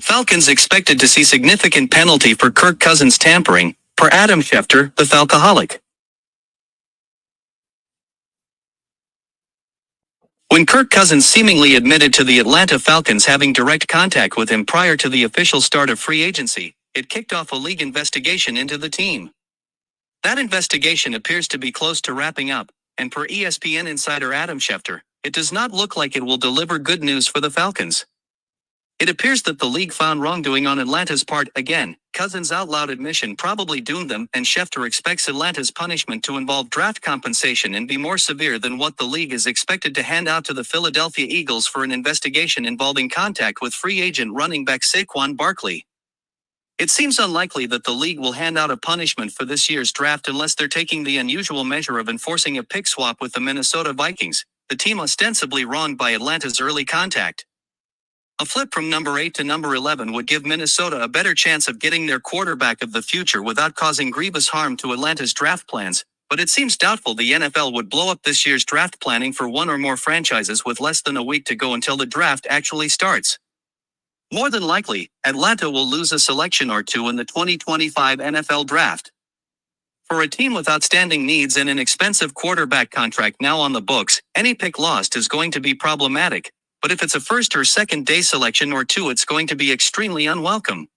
Falcons expected to see significant penalty for Kirk Cousins tampering, per Adam Schefter, the Falcoholic. When Kirk Cousins seemingly admitted to the Atlanta Falcons having direct contact with him prior to the official start of free agency, it kicked off a league investigation into the team. That investigation appears to be close to wrapping up, and per ESPN insider Adam Schefter, it does not look like it will deliver good news for the Falcons. It appears that the league found wrongdoing on Atlanta's part again. Cousins' out loud admission probably doomed them, and Schefter expects Atlanta's punishment to involve draft compensation and be more severe than what the league is expected to hand out to the Philadelphia Eagles for an investigation involving contact with free agent running back Saquon Barkley. It seems unlikely that the league will hand out a punishment for this year's draft unless they're taking the unusual measure of enforcing a pick swap with the Minnesota Vikings, the team ostensibly wronged by Atlanta's early contact. A flip from number 8 to number 11 would give Minnesota a better chance of getting their quarterback of the future without causing grievous harm to Atlanta's draft plans, but it seems doubtful the NFL would blow up this year's draft planning for one or more franchises with less than a week to go until the draft actually starts. More than likely, Atlanta will lose a selection or two in the 2025 NFL Draft. For a team with outstanding needs and an expensive quarterback contract now on the books, any pick lost is going to be problematic, but if it's a first or second day selection or two, it's going to be extremely unwelcome.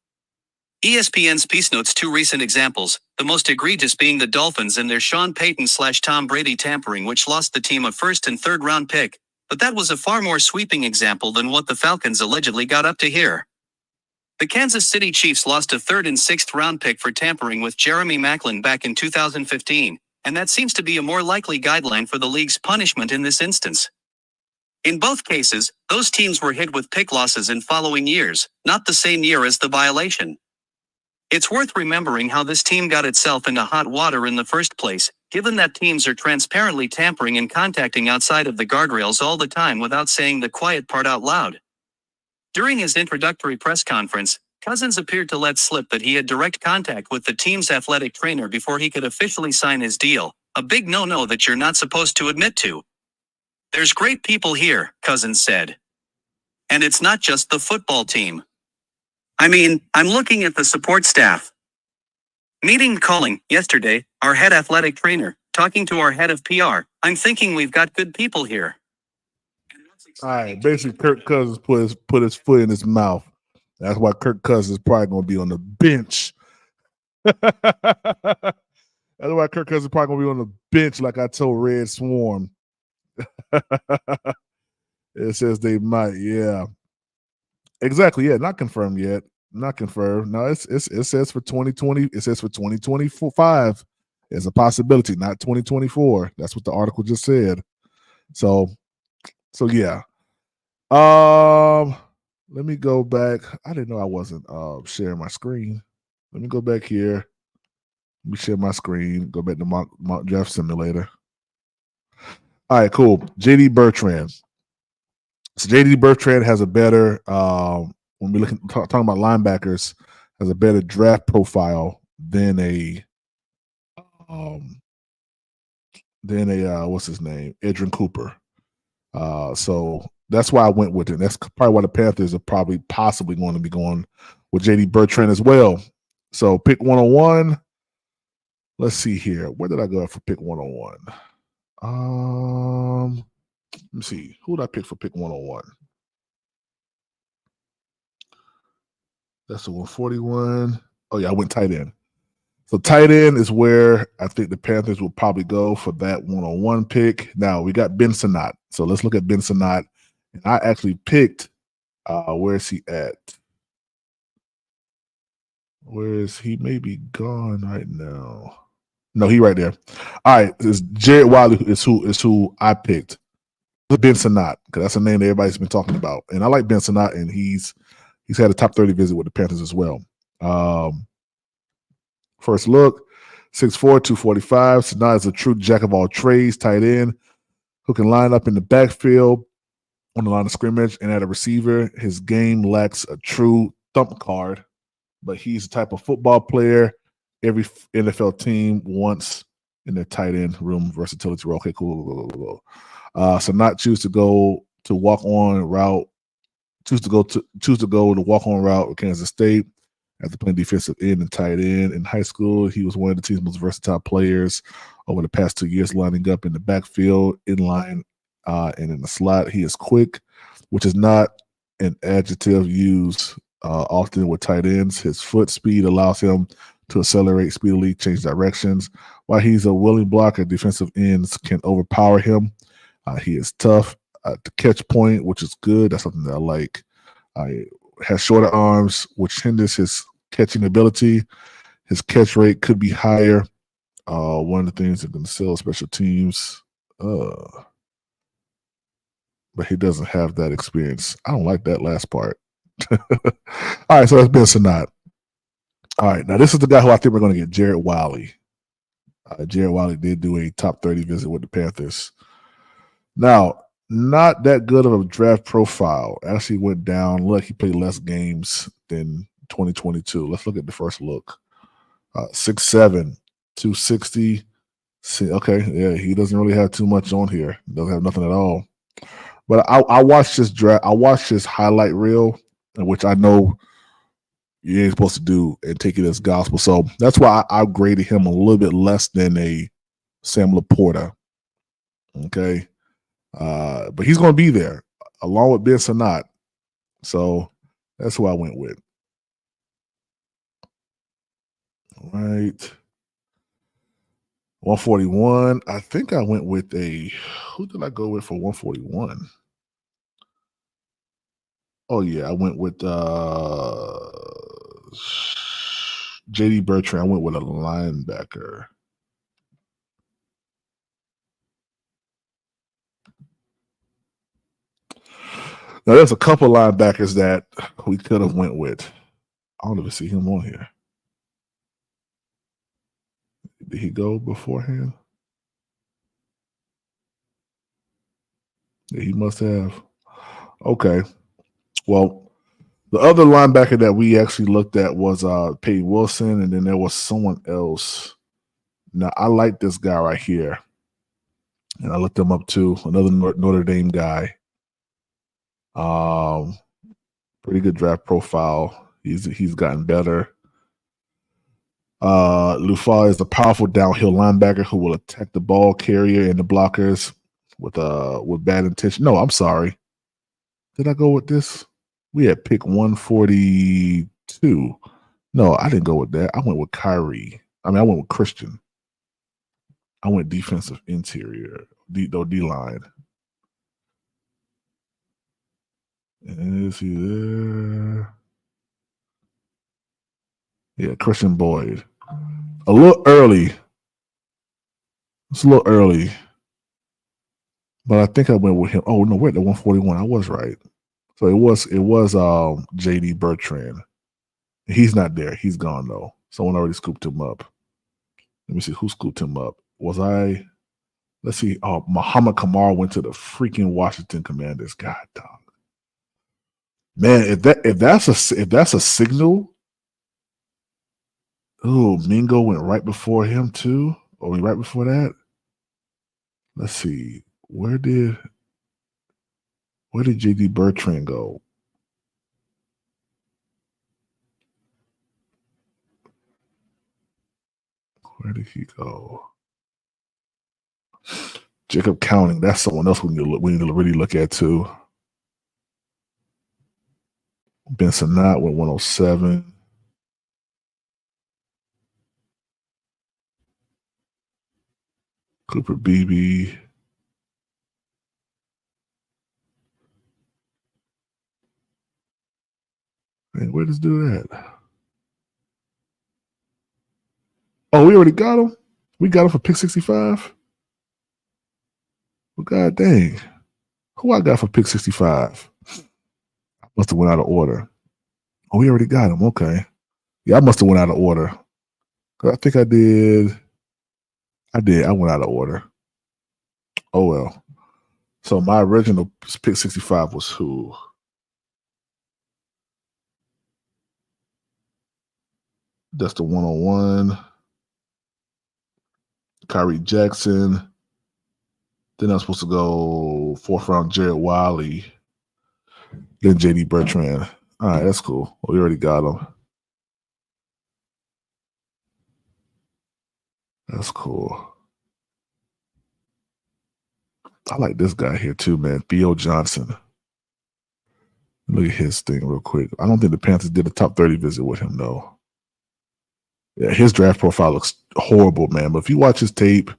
ESPN's piece notes two recent examples, the most egregious being the Dolphins and their Sean Payton/Tom Brady tampering, which lost the team a first and third round pick. But that was a far more sweeping example than what the Falcons allegedly got up to here. The Kansas City Chiefs lost a third and sixth round pick for tampering with Jeremy Maclin back in 2015, and that seems to be a more likely guideline for the league's punishment in this instance. In both cases, those teams were hit with pick losses in following years, not the same year as the violation. It's worth remembering how this team got itself into hot water in the first place, given that teams are transparently tampering and contacting outside of the guardrails all the time without saying the quiet part out loud. During his introductory press conference, Cousins appeared to let slip that he had direct contact with the team's athletic trainer before he could officially sign his deal, a big no-no that you're not supposed to admit to. "There's great people here," Cousins said. "And it's not just the football team. I mean, I'm looking at the support staff. Meeting calling, yesterday, our head athletic trainer, talking to our head of PR. I'm thinking we've got good people here." All right, basically, Kirk Cousins put his foot in his mouth. That's why Kirk Cousins is probably going to be on the bench. That's why Kirk Cousins is probably going to be on the bench, like I told Red Swarm. It says they might, yeah. Exactly, yeah. Not confirmed yet. Not confirmed. No, it says for 2020. It says for 2025. It's a possibility, not 2024. That's what the article just said. So yeah. Let me go back. I didn't know I wasn't sharing my screen. Let me go back here. Let me share my screen. Go back to Mock Draft Simulator. All right, cool. JD Bertrand. So JD Bertrand has a better when we talking about linebackers, has a better draft profile than a what's his name, Edrin Cooper. So that's why I went with it. That's probably why the Panthers are possibly going to be going with JD Bertrand as well. So pick 101. Let's see here. Where did I go for pick 101? Let me see. Who did I pick for pick 101? That's the 141. Oh, yeah, I went tight end. So tight end is where I think the Panthers will probably go for that 101 pick. Now, we got Ben Sinnott. So let's look at Ben Sinnott. And I actually picked, where is he at? Where is he? Maybe gone right now. No, he right there. All right, it's Jared Wiley is who I picked. Ben Sinnott, because that's a name that everybody's been talking about. And I like Ben Sinnott, and he's had a top 30 visit with the Panthers as well. First look, 6'4", 245. Sinnott is a true jack of all trades, tight end, who can line up in the backfield, on the line of scrimmage, and at a receiver. His game lacks a true thump card, but he's the type of football player every NFL team wants in their tight end room versatility role. Okay, cool. Sinnott choose to go the walk-on route with Kansas State after playing defensive end and tight end. In high school, he was one of the team's most versatile players over the past 2 years, lining up in the backfield, in line, and in the slot. He is quick, which is not an adjective used often with tight ends. His foot speed allows him to accelerate speedily, change directions. While he's a willing blocker, defensive ends can overpower him. He is tough at the catch point, which is good. That's something that I like. Has shorter arms, which hinders his catching ability. His catch rate could be higher. One of the things that can sell special teams, but he doesn't have that experience. I don't like that last part. All right, so that's Ben Sinnott. All right, now this is the guy who I think we're going to get, Jared Wiley. Jared Wiley did do a top 30 visit with the Panthers. Now, not that good of a draft profile. Actually went down. Look, he played less games than 2022. Let's look at the first look. 6'7", 260. See, okay, yeah, he doesn't really have too much on here. Doesn't have nothing at all. But I watched this draft. I watched this highlight reel, which I know you ain't supposed to do and take it as gospel. So that's why I graded him a little bit less than a Sam Laporta. Okay. But he's going to be there along with Ben Sanat. So that's who I went with. All right. 141. I think I went with who did I go with for 141? Oh, yeah. I went with JD Bertrand. I went with a linebacker. Now, there's a couple linebackers that we could have went with. I don't even see him on here. Did he go beforehand? Yeah, he must have. Okay. Well, the other linebacker that we actually looked at was Peyton Wilson, and then there was someone else. Now, I like this guy right here. And I looked him up too. Another Notre Dame guy. Pretty good draft profile. He's gotten better. Lufau is a powerful downhill linebacker who will attack the ball carrier and the blockers with bad intention. No, I'm sorry. Did I go with this? We had pick 142. No, I didn't go with that. I went with Kyrie. I went with Christian. I went defensive interior, D-line. And is he there? Yeah, Christian Boyd. A little early. It's a little early. But I think I went with him. Oh, no, we're at the 141. I was right. So it was JD Bertrand. He's not there. He's gone, though. Someone already scooped him up. Let me see who scooped him up. Was I? Let's see. Oh, Muhammad Kamara went to the freaking Washington Commanders. God, dog. Man, if that's a signal. Oh, Mingo went right before him too, or right before that. Let's see. Where did JD Bertrand go? Where did he go? Jacob Counting. That's someone else we need to really look at too. Ben Sanat went 107. Cooper Beebe. Man, where does do that? Oh, we already got him? We got him for pick 65? Well, God dang. Who I got for pick 65? I must have went out of order. Oh, we already got him. Okay. Yeah, I must have went out of order. I think I did. I went out of order. Oh, well. So my original pick 65 was who? That's the 101. Kyrie Jackson. Then I'm supposed to go fourth round Jared Wiley. Then JD Bertrand. All right, that's cool. We already got him. That's cool. I like this guy here too, man. Theo Johnson. Look at his thing real quick. I don't think the Panthers did a top 30 visit with him, though. Yeah, his draft profile looks horrible, man. But if you watch his tape,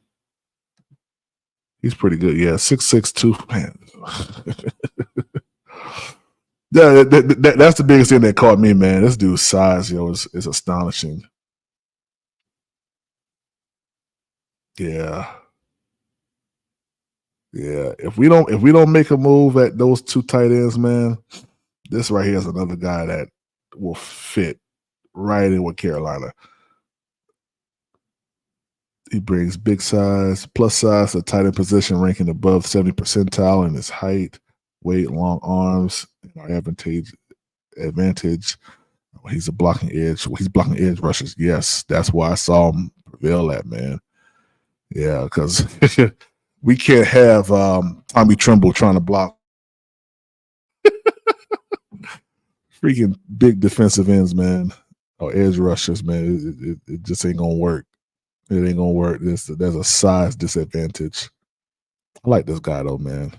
he's pretty good. Yeah, 6'6", man. Yeah, that's the biggest thing that caught me, man. This dude's size, is astonishing. Yeah. Yeah. If we don't make a move at those two tight ends, man, this right here is another guy that will fit right in with Carolina. He brings big size, plus size, a tight end position ranking above 70 percentile in his height, weight, long arms, advantage. He's a blocking edge. He's blocking edge rushes. Yes, that's why I saw him prevail at, man. Yeah, because we can't have Tommy Tremble trying to block freaking big defensive ends, man, or edge rushers, man. It just ain't gonna work. It ain't gonna work. There's a size disadvantage. I like this guy though, man.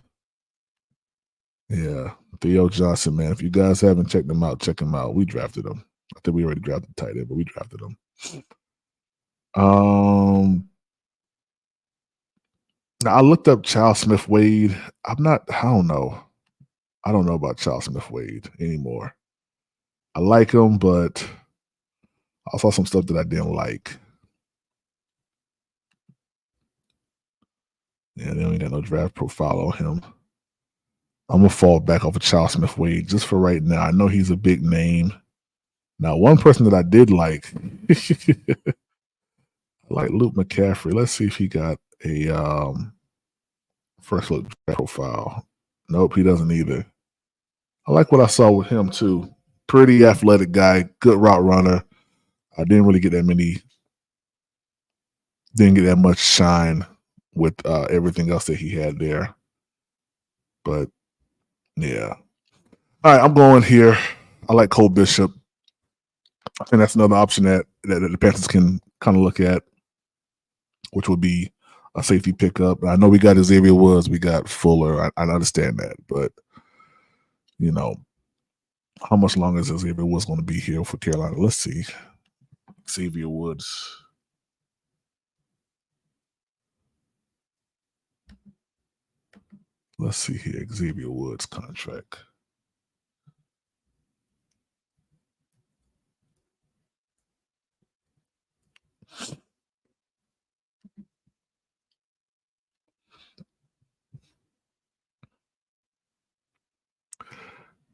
Yeah, Theo Johnson, man. If you guys haven't checked him out, check him out. We drafted him. I think we already drafted tight end, but we drafted him. Now I looked up Charles Smith Wade. I don't know. I don't know about Charles Smith Wade anymore. I like him, but I saw some stuff that I didn't like. Yeah, they don't got no draft profile on him. I'm gonna fall back off of Charles Smith Wade just for right now. I know he's a big name. Now, one person that I did like, I like Luke McCaffrey. Let's see if he got a first look draft profile. Nope, he doesn't either. I like what I saw with him too. Pretty athletic guy, good route runner. I didn't really get that much shine with everything else that he had there. But yeah. All right, I'm going here. I like Cole Bishop. I think that's another option that the Panthers can kind of look at, which would be a safety pickup. I know we got Xavier Woods, we got Fuller. I understand that, but you know, how much longer is Xavier Woods going to be here for Carolina? Let's see. Xavier Woods. Let's see here. Xavier Woods contract.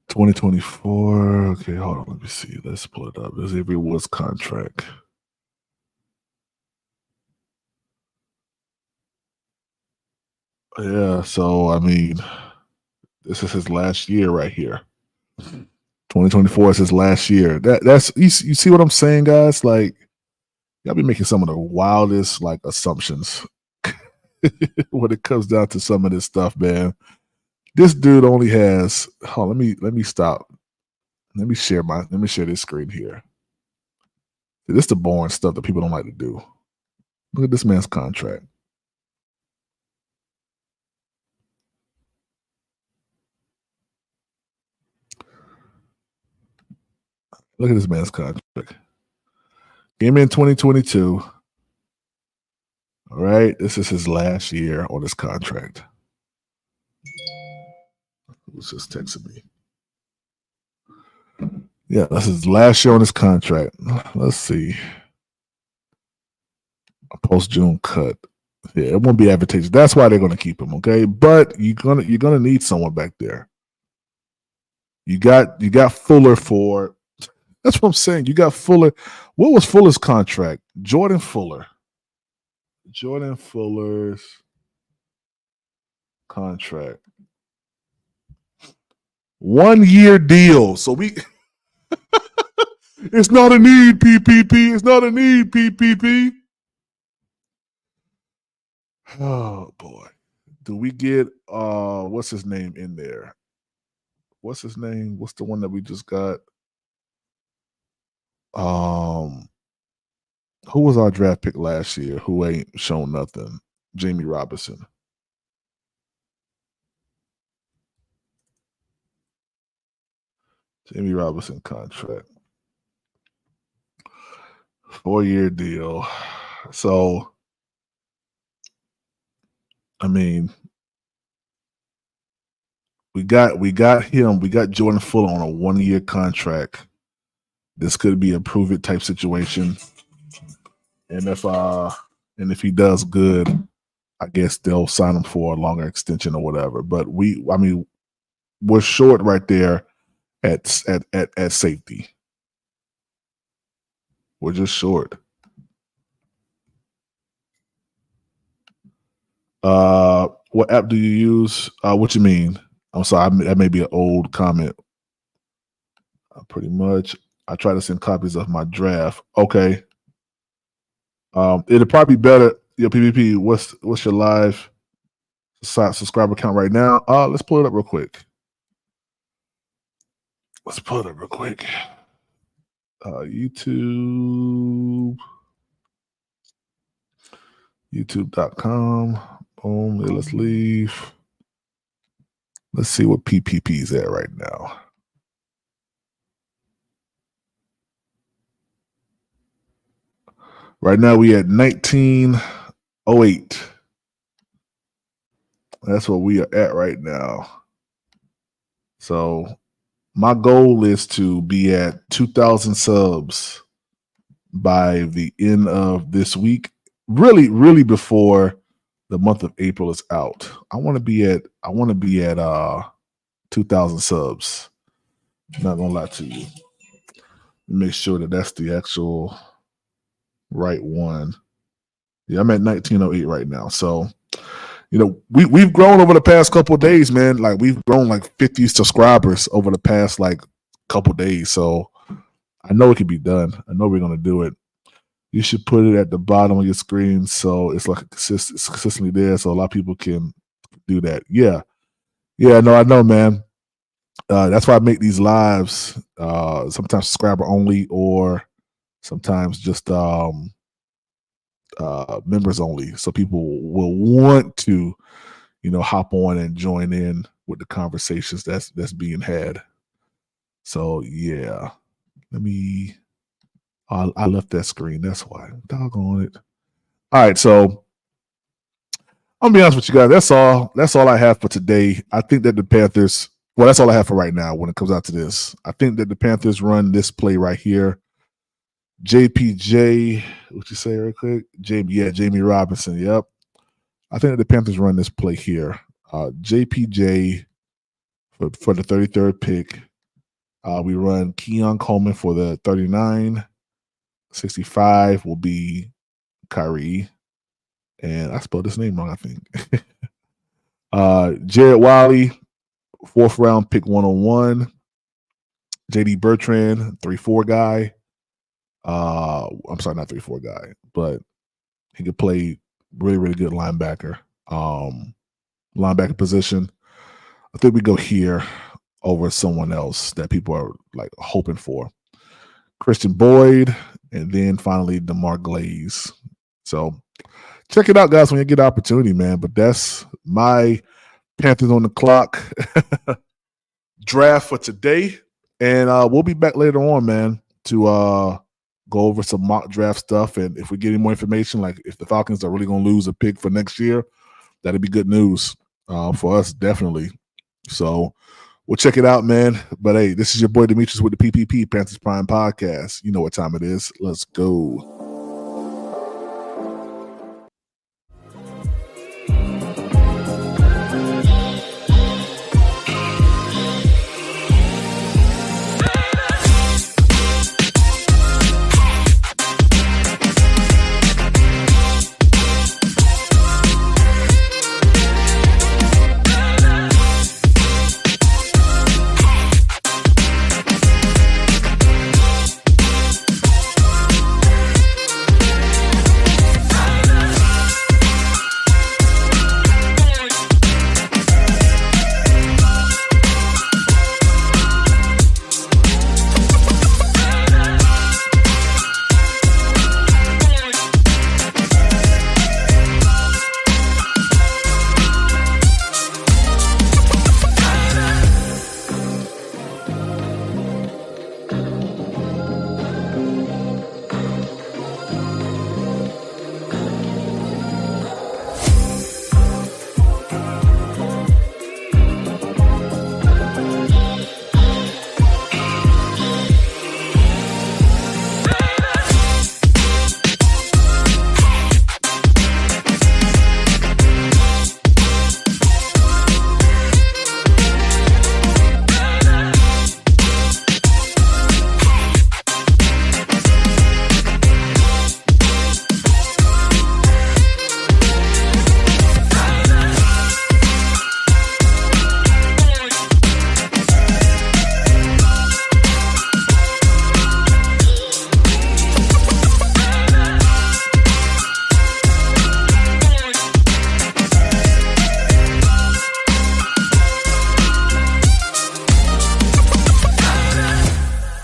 $2024. Okay, hold on. Let me see. Let's pull it up. Xavier Woods contract. Yeah, so I mean, this is his last year right here. 2024 is his last year. That's you see what I'm saying, guys? Like, y'all be making some of the wildest like assumptions when it comes down to some of this stuff, man. This dude only has. Oh, let me stop. Let me share this screen here. This is the boring stuff that people don't like to do. Look at this man's contract. Look at this man's contract. Came in 2022. All right, this is his last year on his contract. Who's just texting me? Yeah, that's his last year on his contract. Let's see. A post-June cut. Yeah, it won't be advantageous. That's why they're going to keep him, okay? But you're gonna need someone back there. You got Fuller for. That's what I'm saying. You got Fuller. What was Fuller's contract? Jordan Fuller's contract. 1 year deal. So we. It's not a need, PPP. It's not a need, PPP. Oh boy. Do we get what's his name in there? What's his name? What's the one that we just got? Who was our draft pick last year who ain't shown nothing? Jamie Robinson. Jamie Robinson contract. 4-year deal. So, I mean, we got him. We got Jordan Fuller on a 1-year contract. This could be a prove it type situation. And if he does good, I guess they'll sign him for a longer extension or whatever. But we're short right there at safety. We're just short. What app do you use? What you mean? I'm sorry, that may be an old comment. Pretty much, I try to send copies of my draft. Okay. It'll probably be better. Yo, PvP, what's your live subscriber count right now? Let's pull it up real quick. YouTube.com. Boom. Let's leave. Let's see what PPP is at right now. Right now we at 1908. That's what we are at right now. So my goal is to be at 2,000 subs by the end of this week. Really before the month of April is out. I want to be at 2,000 subs. Not gonna lie to you. Make sure that that's the actual right one. Yeah, I'm at 1908 right now. So, we've grown over the past couple of days, man. Like we've grown like 50 subscribers over the past like couple of days. So I know it can be done. I know we're gonna do it. You should put it at the bottom of your screen so it's like it's consistently there, so a lot of people can do that. Yeah, no, I know, man. That's why I make these lives. Sometimes subscriber only, or sometimes just members only, so people will want to, hop on and join in with the conversations that's being had. So yeah, I left that screen. That's why. Doggone it. All right, so I'm gonna be honest with you guys. That's all I have for today. I think that the Panthers. Well, that's all I have for right now. When it comes out to this, I think that the Panthers run this play right here. JPJ, what you say real quick? Jamie Robinson. Yep. I think that the Panthers run this play here. JPJ for the 33rd pick. We run Keon Coleman for the 39. 65 will be Kyrie. And I spelled his name wrong, I think. Jared Wiley, 4th round pick 101. JD Bertrand, 3-4 guy. I'm sorry, not 3-4 guy, but he could play really good linebacker. Linebacker position. I think we go here over someone else that people are like hoping for. Christian Boyd, and then finally DeMar Glaze. So check it out, guys, when you get the opportunity, man. But that's my Panthers on the clock draft for today. And we'll be back later on, man, to go over some mock draft stuff. And if we get any more information, like if the Falcons are really going to lose a pick for next year, that'd be good news for us, definitely. So we'll check it out, man. But hey, this is your boy Demetrius with the PPP Panthers Prime Podcast. You know what time it is. Let's go.